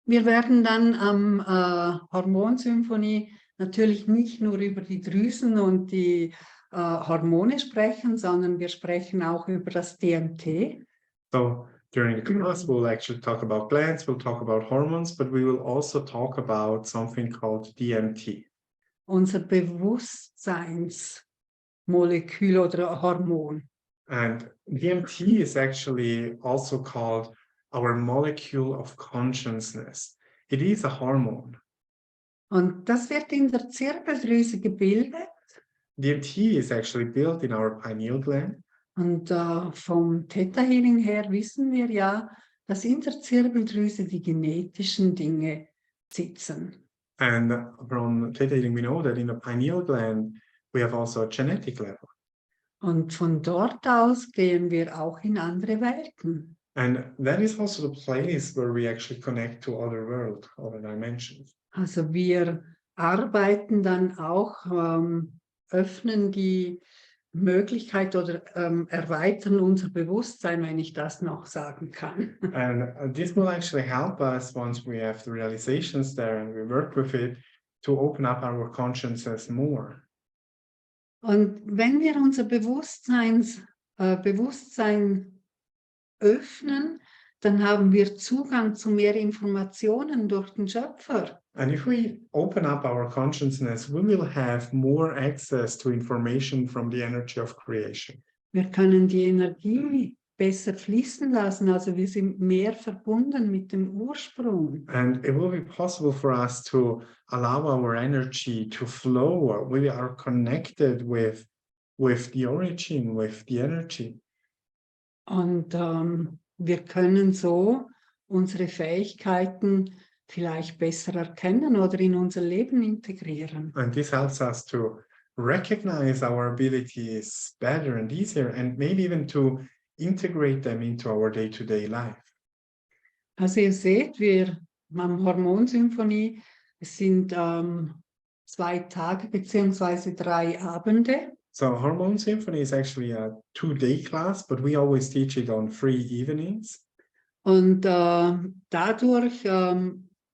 Wir werden dann am Hormone Symphony natürlich nicht nur über die Drüsen und die Hormone sprechen, sondern wir sprechen auch über das DMT. So during the class, we'll actually talk about glands, we'll talk about hormones, but we will also talk about something called DMT. Unser Bewusstseinsmolekül oder Hormon. And DMT is actually also called our molecule of consciousness. It is a hormone. Und das wird in der Zirbeldrüse gebildet. DMT is actually built in our pineal gland. Und vom ThetaHealing her wissen wir ja, dass in der Zirbeldrüse die genetischen Dinge sitzen. And from ThetaHealing, we know that in the pineal gland, we have also a genetic level. Und von dort aus gehen wir auch in andere Welten. And that is also the place where we actually connect to other worlds, other dimensions. Also wir arbeiten dann auch, öffnen die Möglichkeit oder erweitern unser Bewusstsein, wenn ich das noch sagen kann. And this will actually help us once we have the realizations there and we work with it to open up our consciousness more. Und wenn wir unser Bewusstsein öffnen, dann haben wir Zugang zu mehr Informationen durch den Schöpfer. And if we open up our consciousness, we will have more access to information from the energy of creation. Wir können die Energie besser fließen lassen, also wir sind mehr verbunden mit dem Ursprung. And it will be possible for us to allow our energy to flow. We are connected with the origin, with the energy. Und wir können so unsere Fähigkeiten vielleicht besser erkennen oder in unser Leben integrieren. And this helps us to recognize our abilities better and easier, and maybe even to integrate them into our day-to-day life. Also ihr seht, wir am Hormone Symphony, es sind 2 Tage bzw. 3 Abende. So Hormone Symphony is actually a 2-day class, but we always teach it on 3 evenings. Und dadurch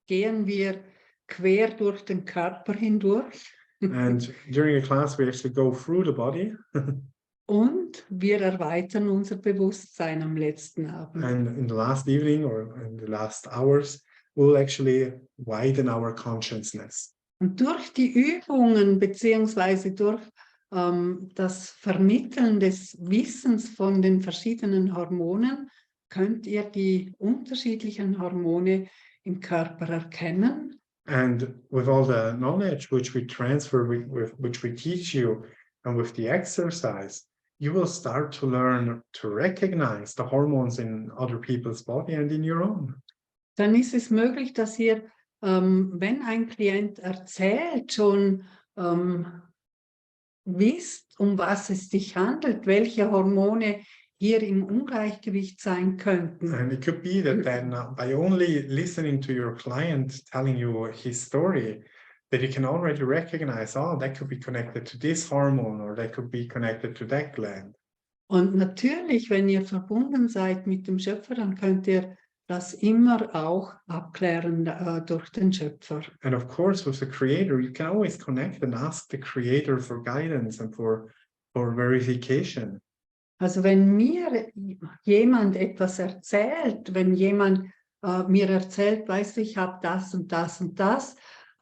gehen wir quer durch den Körper hindurch. And during the class, we actually go through the body. Und wir erweitern unser Bewusstsein am letzten Abend. And in the last evening or in the last hours, we'll actually widen our consciousness. Und durch die Übungen beziehungsweise durch das Vermitteln des Wissens von den verschiedenen Hormonen könnt ihr die unterschiedlichen Hormone im Körper erkennen. And with all the knowledge which we transfer, which we teach you, and with the exercise, you will start to learn to recognize the hormones in other people's body and in your own. Dann ist es möglich, dass ihr, wenn ein Klient erzählt, schon wisst, um was es sich handelt, welche Hormone hier im Ungleichgewicht sein könnten. And it could be that then by only listening to your client telling you his story, that you can already recognize, oh, that could be connected to this hormone or that could be connected to that gland. Und natürlich, wenn ihr verbunden seid mit dem Schöpfer, dann könnt ihr das immer auch abklären durch den Schöpfer. And of course, with the Creator, you can always connect and ask the Creator for guidance and for verification. Also wenn mir jemand etwas erzählt, wenn jemand mir erzählt, weißt du, ich habe das und das und das,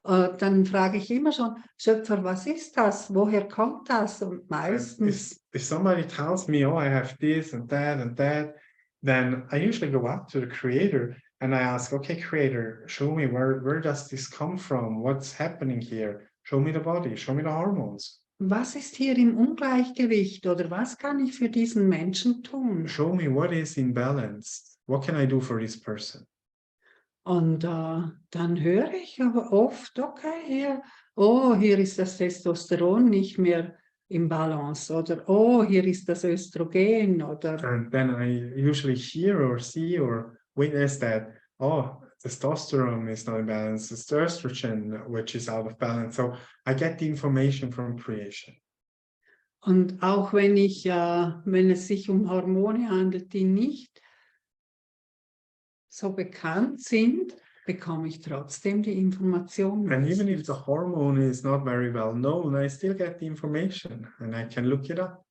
dann frage ich immer schon, Schöpfer, was ist das? Woher kommt das? Und meistens... If somebody tells me, oh, I have this and that, then I usually go up to the Creator and I ask, okay, Creator, show me where does this come from? What's happening here? Show me the body, show me the hormones. Was ist hier im Ungleichgewicht oder was kann ich für diesen Menschen tun? Show me what is imbalanced. What can I do for this person? Und dann höre ich aber oft, okay, hier ist das Testosteron nicht mehr im Balance oder hier ist das Östrogen oder... And then I usually hear or see or witness that, testosterone is not in balance, it's the estrogen which is out of balance. So I get the information from creation. Und auch wenn es sich um Hormone handelt, die nicht so bekannt sind, bekomme ich trotzdem die Informationen. And even if the hormone is not very well known, I still get the information and I can look it up.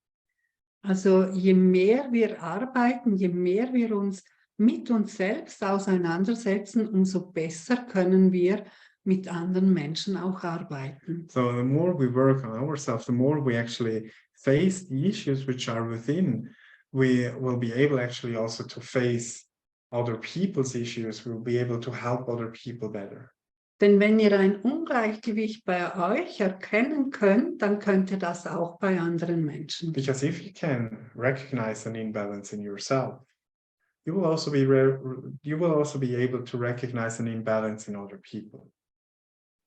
Also je mehr wir arbeiten, je mehr wir uns mit uns selbst auseinandersetzen, umso besser können wir mit anderen Menschen auch arbeiten. So the more we work on ourselves, the more we actually face the issues which are within, we will be able actually also to face other people's issues. We'll be able to help other people better. Denn wenn ihr ein Ungleichgewicht bei euch erkennen könnt, dann könnt ihr das auch bei anderen Menschen. Because if you can recognize an imbalance in yourself, you will also be able to recognize an imbalance in other people.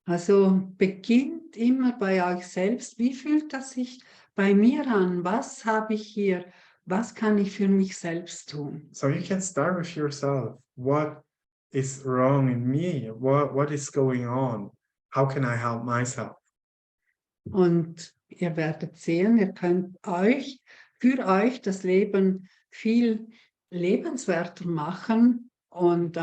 Also beginnt immer bei euch selbst. Wie fühlt das sich bei mir an? Was habe ich hier? Was kann ich für mich selbst tun? So you can start with yourself. What is wrong in me? What is going on? How can I help myself? Und ihr werdet sehen, ihr könnt für euch das Leben viel lebenswerter machen und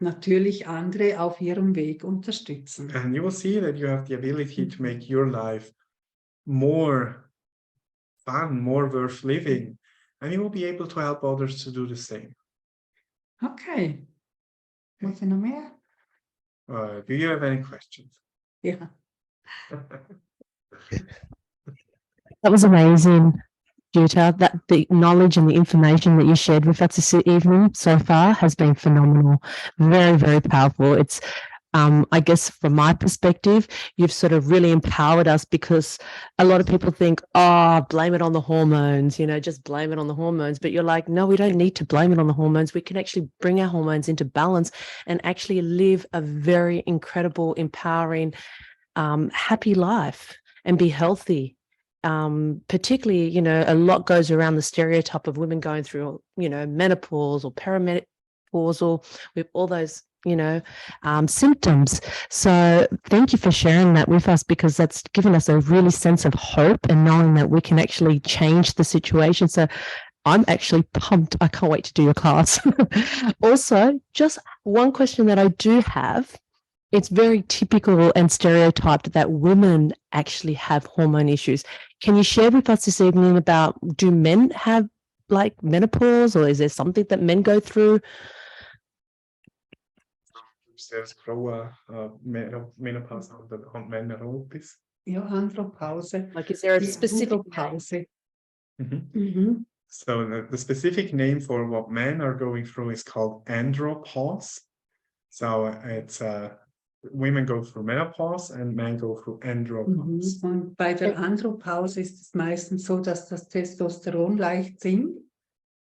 natürlich andere auf ihrem Weg unterstützen. And you will see that you have the ability to make your life more fun, more worth living, and you will be able to help others to do the same. Okay. Muss ich noch mehr? Do you have any questions? Ja. That was amazing, Jutta. That the knowledge and the information that you shared with us this evening so far has been phenomenal. Very, very powerful. It's, I guess from my perspective, you've sort of really empowered us, because a lot of people think, blame it on the hormones, just blame it on the hormones. But you're like, no, we don't need to blame it on the hormones. We can actually bring our hormones into balance and actually live a very incredible, empowering, happy life and be healthy. Particularly, a lot goes around the stereotype of women going through, menopause or perimenopausal with all those, symptoms. So thank you for sharing that with us, because that's given us a really sense of hope and knowing that we can actually change the situation. So I'm actually pumped. I can't wait to do your class. Also, just one question that I do have. It's very typical and stereotyped that women actually have hormone issues. Can you share with us this evening about, do men have like menopause, or is there something that men go through? There's menopause und Männer auch bis. Ja, Andropause. Like, is there a Die specific Andropause. So the specific name for what men are going through is called andropause. So it's women go through menopause and men go through andropause. Und bei der Andropause ist es meistens so, dass das Testosteron leicht sinkt.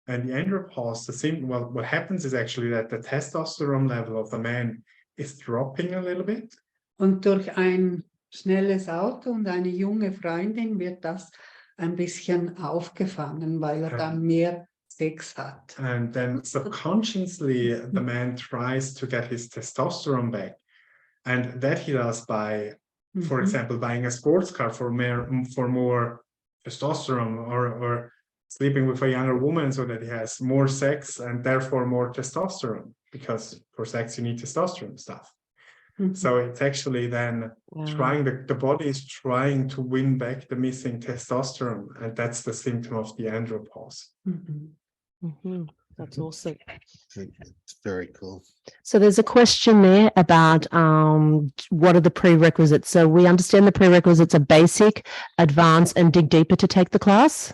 And the andropause, what happens is actually that the testosterone level of the man is dropping a little bit. Und durch ein schnelles Auto und eine junge Freundin wird das ein bisschen aufgefangen, weil dann mehr Sex hat. And then subconsciously, the man tries to get his testosterone back. And that he does by, for example, buying a sports car for more testosterone, or sleeping with a younger woman so that he has more sex and therefore more testosterone. because for sex you need testosterone stuff. Mhm. So it's actually then trying, the body is trying to win back the missing testosterone, and that's the symptom of the andropause. Mhm. That's awesome. It's very cool. So there's a question there about what are the prerequisites. So we understand the prerequisites are basic, advanced, and dig deeper to take the class.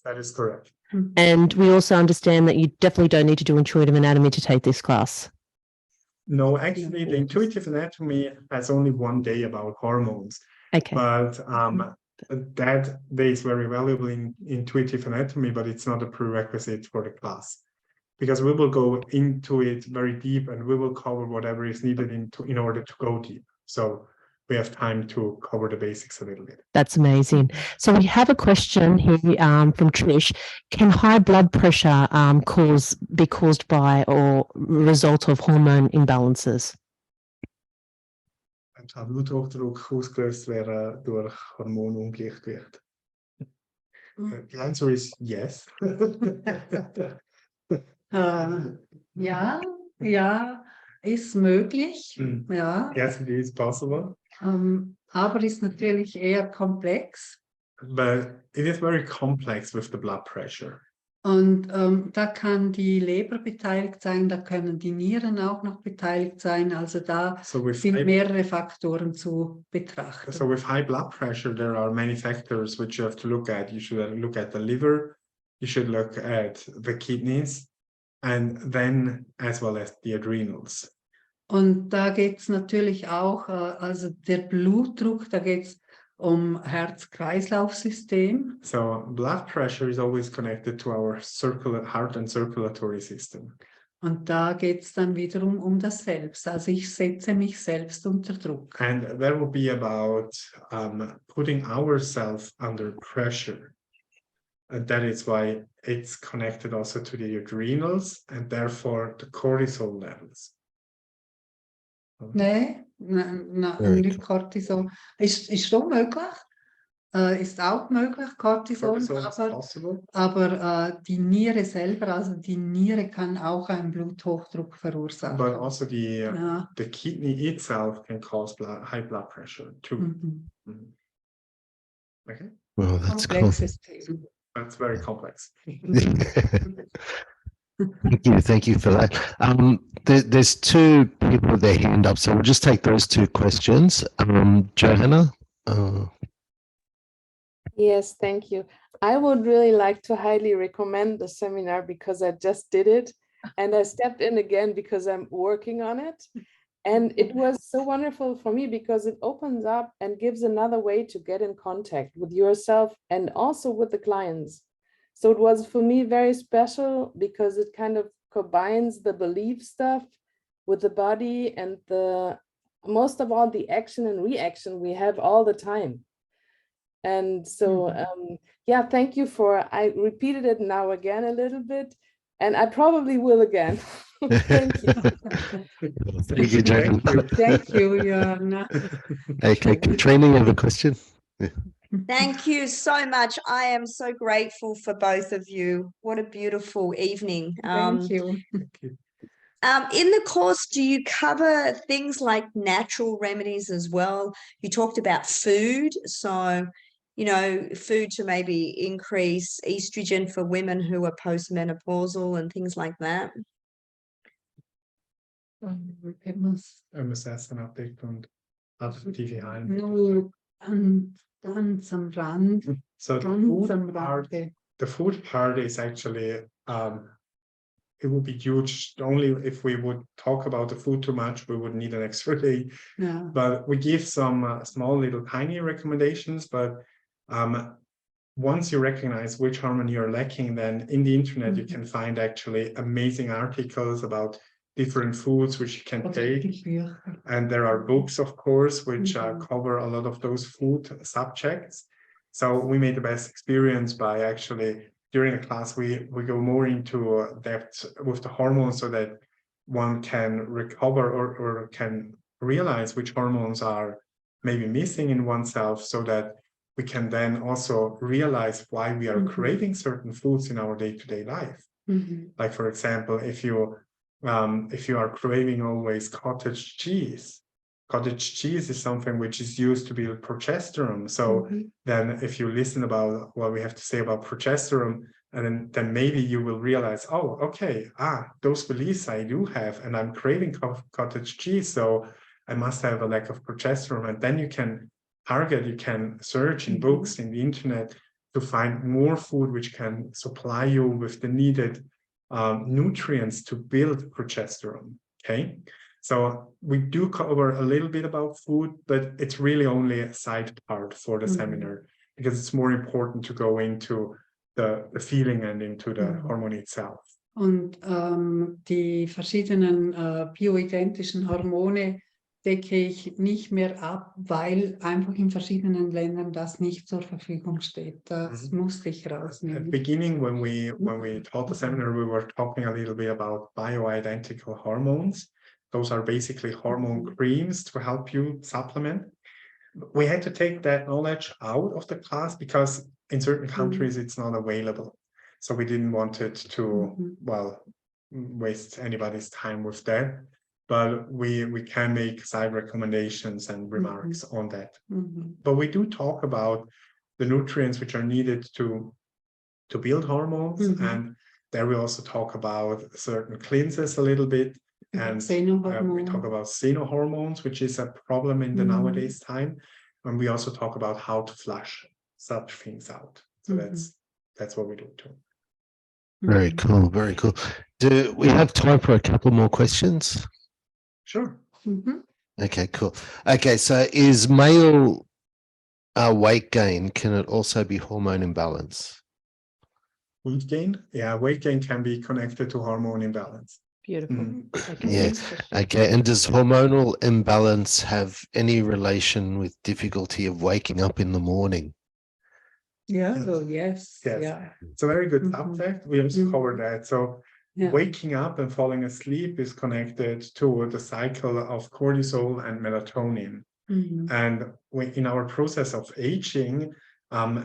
That is correct. And we also understand that you definitely don't need to do intuitive anatomy to take this class. No, actually, the intuitive anatomy has only one day about hormones, Okay. but that day is very valuable in intuitive anatomy, but it's not a prerequisite for the class, because we will go into it very deep and we will cover whatever is needed in order to go deep. So we have time to cover the basics a little bit. That's amazing. So we have a question here from Trish. Can high blood pressure be caused by or result of hormone imbalances? Kann Bluthochdruck ausgelöst werden durch Hormonungleichgewicht? The answer is yes. Ja, ja, ist möglich. Ja. Yes, it is possible. Aber ist natürlich eher komplex. But it is very complex with the blood pressure. Und da kann die Leber beteiligt sein, da können die Nieren auch noch beteiligt sein. Also da sind mehrere Faktoren zu betrachten. So with high blood pressure, there are many factors which you have to look at. You should look at the liver, you should look at the kidneys, and then as well as the adrenals. Und da geht es natürlich auch, also der Blutdruck, da geht es Herz-Kreislauf-System. So blood pressure is always connected to our heart and circulatory system. Und da geht es dann wiederum das Selbst. Also ich setze mich selbst unter Druck. And that will be about putting ourselves under pressure. And that is why it's connected also to the adrenals and therefore the cortisol levels. Nein, nicht Cortisol. Ist schon möglich. Ist auch möglich, Cortisol. Aber die Niere selber, also die Niere kann auch einen Bluthochdruck verursachen. But also the kidney itself can cause high blood pressure too. Okay. Well, that's Komplexes cool. Thema. That's very complex. Thank you for that. There's two people with their hand up, so we'll just take those two questions. Johanna? Yes, thank you. I would really like to highly recommend the seminar because I just did it and I stepped in again because I'm working on it. And it was so wonderful for me because it opens up and gives another way to get in contact with yourself and also with the clients. So it was for me very special because it kind of combines the belief stuff with the body and most of all the action and reaction we have all the time. And so, yeah, thank you I repeated it now again a little bit, and I probably will again. Thank you. Thank you, Johanna. Thank you, Johanna. Okay, Katrina, you have a question? Yeah. Thank you so much. I am so grateful for both of you. What a beautiful evening. Thank you. In the course, do you cover things like natural remedies as well? You talked about food. So, you know, food to maybe increase estrogen for women who are postmenopausal and things like that. MSS and update und alternative Heilen. Nur ganz am Rand. So the food part is actually it would be huge. Only if we would talk about the food too much, we would need an extra day. Yeah. But we give some small little tiny recommendations. But once you recognize which hormone you're lacking, then in the internet you can find actually amazing articles about different foods which you can take. And there are books, of course, which cover a lot of those food subjects. So we made the best experience by actually during the class, we go more into depth with the hormones so that one can recover or can realize which hormones are maybe missing in oneself so that we can then also realize why we are craving certain foods in our day-to-day life. Like, for example, if you if you are craving always cottage cheese is something which is used to build progesterone. So then if you listen about what we have to say about progesterone, and then maybe you will realize, oh, okay, those beliefs I do have, and I'm craving cottage cheese, so I must have a lack of progesterone. And then you can target, you can search in books, in the internet, to find more food which can supply you with the needed nutrients to build progesterone. Okay, so we do cover a little bit about food, but it's really only a side part for the seminar, because it's more important to go into the feeling and into the hormone itself. Und die verschiedenen bioidentischen Hormone decke ich nicht mehr ab, weil einfach in verschiedenen Ländern das nicht zur Verfügung steht. Das musste ich rausnehmen. At the beginning, when we taught the seminar, we were talking a little bit about bioidentical hormones. Those are basically hormone creams to help you supplement. We had to take that knowledge out of the class because in certain countries it's not available. So we didn't want it to, well, waste anybody's time with that. But we can make side recommendations and remarks on that. But we do talk about the nutrients which are needed to build hormones. And there we also talk about certain cleanses a little bit. And we talk about xenohormones, which is a problem in the nowadays time. And we also talk about how to flush such things out. So that's what we do too. Very cool, very cool. Do we have time for a couple more questions? Sure. Okay, cool. Okay, so is male weight gain, can it also be hormone imbalance? Weight gain? Yeah, weight gain can be connected to hormone imbalance. Beautiful. Yeah. Okay. And does hormonal imbalance have any relation with difficulty of waking up in the morning? Yeah. Oh, yes. Yeah. It's a very good subject. We also covered that. So waking up and falling asleep is connected to the cycle of cortisol and melatonin. And in our process of aging,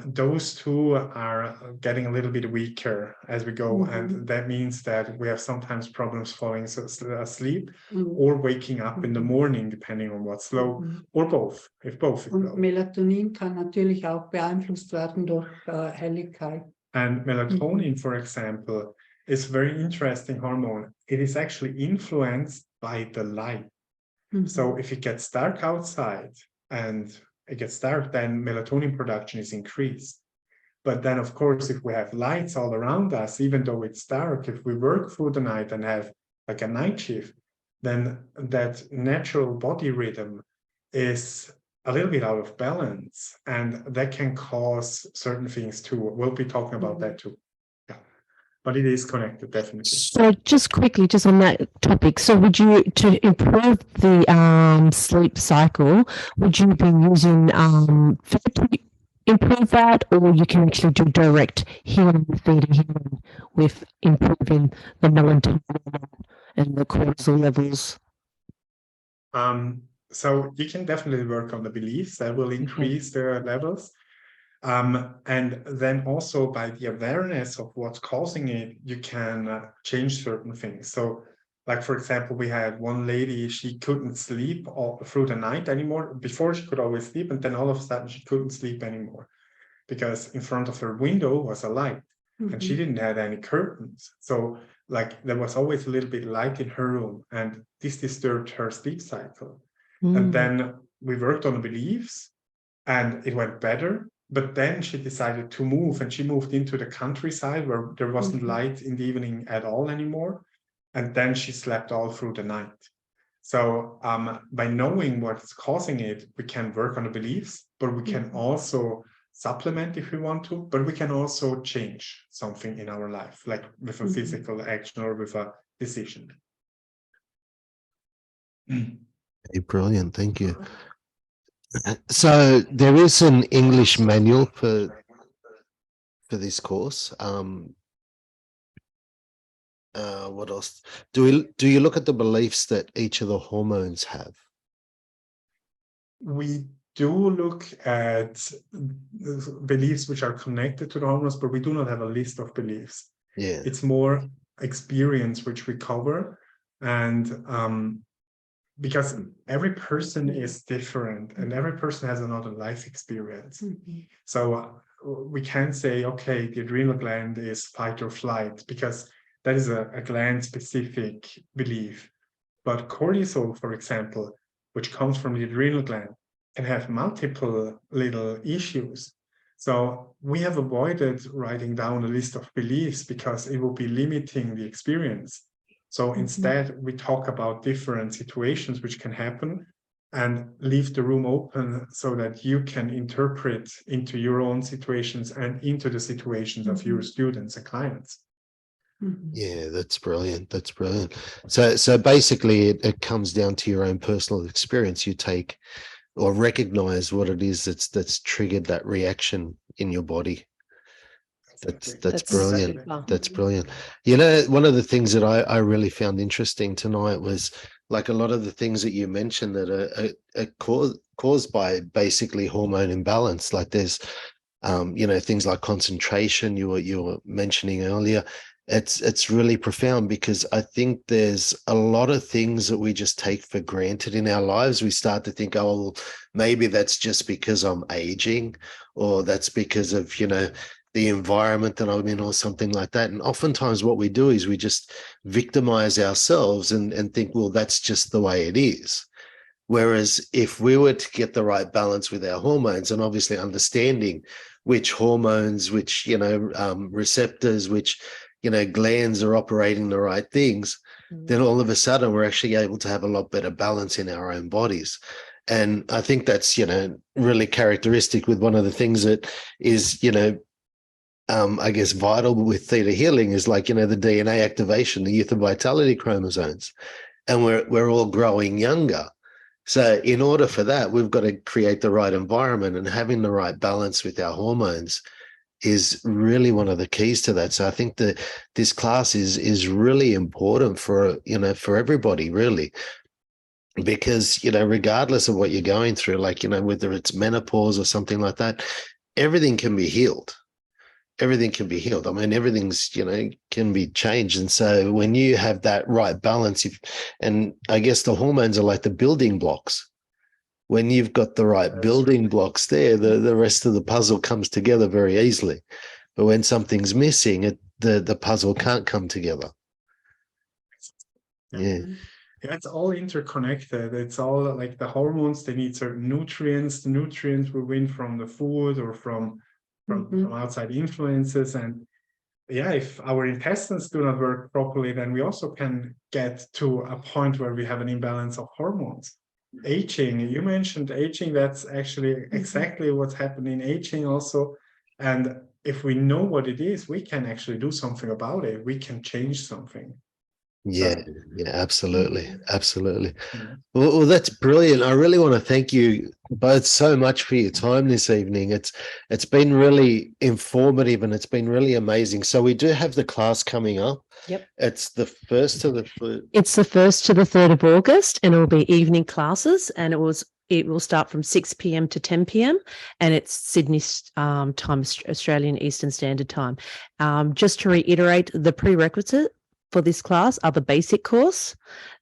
those two are getting a little bit weaker as we go. And that means that we have sometimes problems falling asleep or waking up in the morning, depending on what's low, or both, if both is low. Melatonin kann natürlich auch beeinflusst werden durch Helligkeit. And melatonin, for example, is a very interesting hormone. It is actually influenced by the light. So if it gets dark outside and it gets dark, then melatonin production is increased. But then, of course, if we have lights all around us, even though it's dark, if we work through the night and have like a night shift, then that natural body rhythm is a little bit out of balance, and that can cause certain things too. We'll be talking about that too. But it is connected, definitely. So just quickly, just on that topic, so would you, to improve the sleep cycle, would you be using to improve that, or you can actually do direct healing with theta healing with improving the melatonin and the cortisol levels? So you can definitely work on the beliefs that will increase the levels. And then also by the awareness of what's causing it, you can change certain things. So like, for example, we had one lady, she couldn't sleep all through the night anymore. Before she could always sleep, and then all of a sudden she couldn't sleep anymore because in front of her window was a light and she didn't have any curtains. So like there was always a little bit light in her room, and this disturbed her sleep cycle. And then we worked on the beliefs and it went better. But then she decided to move, and she moved into the countryside where there wasn't light in the evening at all anymore. And then she slept all through the night. So by knowing what's causing it, we can work on the beliefs, but we can also supplement if we want to, but we can also change something in our life, like with a physical action or with a decision. Hey, brilliant. Thank you. So there is an English manual for this course. What else? Do you look at the beliefs that each of the hormones have? We do look at beliefs which are connected to the hormones, but we do not have a list of beliefs. Yeah. It's more experience which we cover. And because every person is different and every person has another life experience. So we can't say, okay, the adrenal gland is fight or flight, because that is a gland specific belief. But cortisol, for example, which comes from the adrenal gland, can have multiple little issues. So we have avoided writing down a list of beliefs because it will be limiting the experience. So instead, we talk about different situations which can happen and leave the room open so that you can interpret into your own situations and into the situations of your students and clients. Yeah, that's brilliant. That's brilliant. So basically it comes down to your own personal experience. You take or recognize what it is that's triggered that reaction in your body. That's brilliant. super. That's brilliant. You know, one of the things that I really found interesting tonight was like a lot of the things that you mentioned that are caused by basically hormone imbalance. Like there's you know, things like concentration you were mentioning earlier. It's really profound, because I think there's a lot of things that we just take for granted in our lives. We start to think, oh, well, maybe that's just because I'm aging, or that's because of, you know, the environment that I'm in or something like that. And oftentimes what we do is we just victimize ourselves and think, well, that's just the way it is. Whereas if we were to get the right balance with our hormones, and obviously understanding which hormones, which, you know, receptors, which, you know, glands are operating the right things, then all of a sudden we're actually able to have a lot better balance in our own bodies. And I think that's, you know, really characteristic with one of the things that is, you know, I guess vital with theta healing is, like, you know, the DNA activation, the youth and vitality chromosomes, and we're all growing younger. So in order for that, we've got to create the right environment, and having the right balance with our hormones is really one of the keys to that. So I think that this class is really important for, you know, for everybody, really, because, you know, regardless of what you're going through, like, you know, whether it's menopause or something like that, everything can be healed. Everything can be healed. I mean, everything's, you know, can be changed. And so when you have that right balance, and I guess the hormones are like the building blocks. When you've got the right building blocks there, the rest of the puzzle comes together very easily. But when something's missing, the puzzle can't come together. Yeah. Yeah, it's all interconnected. It's all like the hormones, they need certain nutrients. The nutrients we win from the food or from outside influences. And yeah, if our intestines do not work properly, then we also can get to a point where we have an imbalance of hormones. Aging, you mentioned aging, that's actually exactly what's happening in aging also. And if we know what it is, we can actually do something about it. We can change something. Yeah, So, yeah, absolutely. Absolutely. yeah. Well, that's brilliant. I really want to thank you both so much for your time this evening. It's been really informative, and it's been really amazing. So we do have the class coming up. Yep. It's the 1st to the 3rd. It's the 1st to the 3rd of August, and it will be evening classes, and it will start from 6 p.m. to 10 p.m. and it's Sydney time, Australian Eastern Standard Time. Just to reiterate, the prerequisite for this class are the basic course,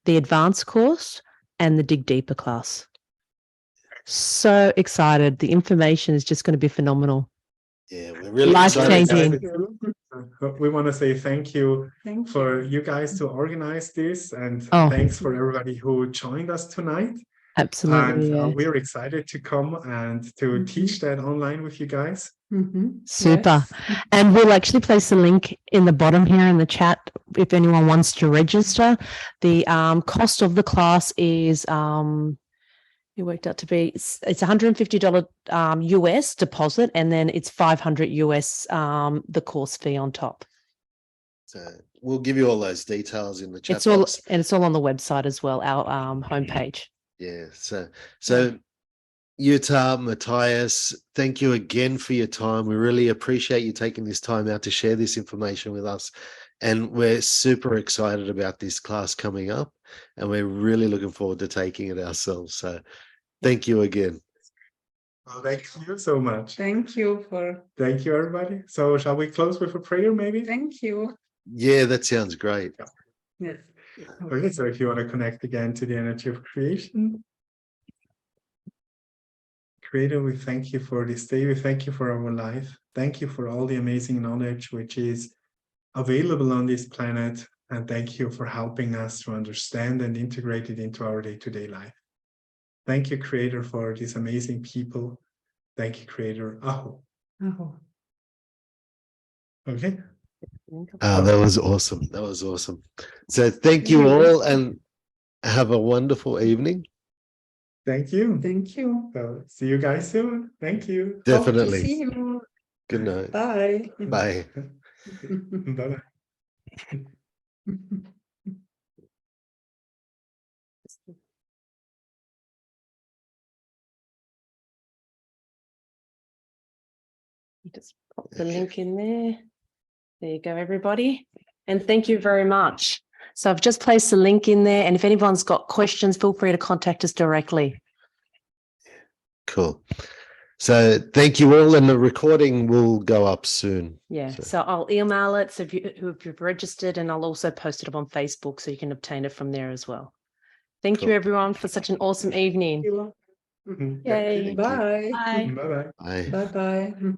the advanced course, and the Dig Deeper class. So excited. The information is just going to be phenomenal. Yeah, we're really Life-changing. We want to say thank you for you guys to organize this, and thanks for everybody who joined us tonight. Absolutely. And we're excited to come and to teach that online with you guys. Super. Yes. And we'll actually place a link in the bottom here in the chat if anyone wants to register. The cost of the class is it worked out to be it's $150 US deposit, and then it's $500 US the course fee on top. So we'll give you all those details in the chat It's all box. and it's all on the website as well, our homepage. Yeah. So Utah, Matthias, thank you again for your time. We really appreciate you taking this time out to share this information with us. And we're super excited about this class coming up, and we're really looking forward to taking it ourselves. So thank you again. Well, thank you so much. Thank you, everybody. So shall we close with a prayer maybe? thank you. Yeah, that sounds great. Yes. Okay, so if you want to connect again to the energy of creation. Creator, we thank you for this day. We thank you for our life. Thank you for all the amazing knowledge which is available on this planet. And thank you for helping us to understand and integrate it into our day-to-day life. Thank you, Creator, for these amazing people. Thank you, Creator. Aho. Aho. Okay. That was awesome. That was awesome. So thank you all and have a wonderful evening. Thank you. Thank you. So see you guys soon. Thank you. Hope to Definitely. see you. Good night. Bye. Bye. Bye-bye. Just pop the link in there. There you go, everybody. And thank you very much. So I've just placed the link in there. And if anyone's got questions, feel free to contact us directly. Cool. So thank you all, and the recording will go up soon. Yeah. So I'll email it. So if you've registered, and I'll also post it up on Facebook so you can obtain it from there as well. Thank Cool. you, everyone, for such an awesome evening. Thank Yay. you. Bye. Bye. Bye-bye. Bye. Bye-bye.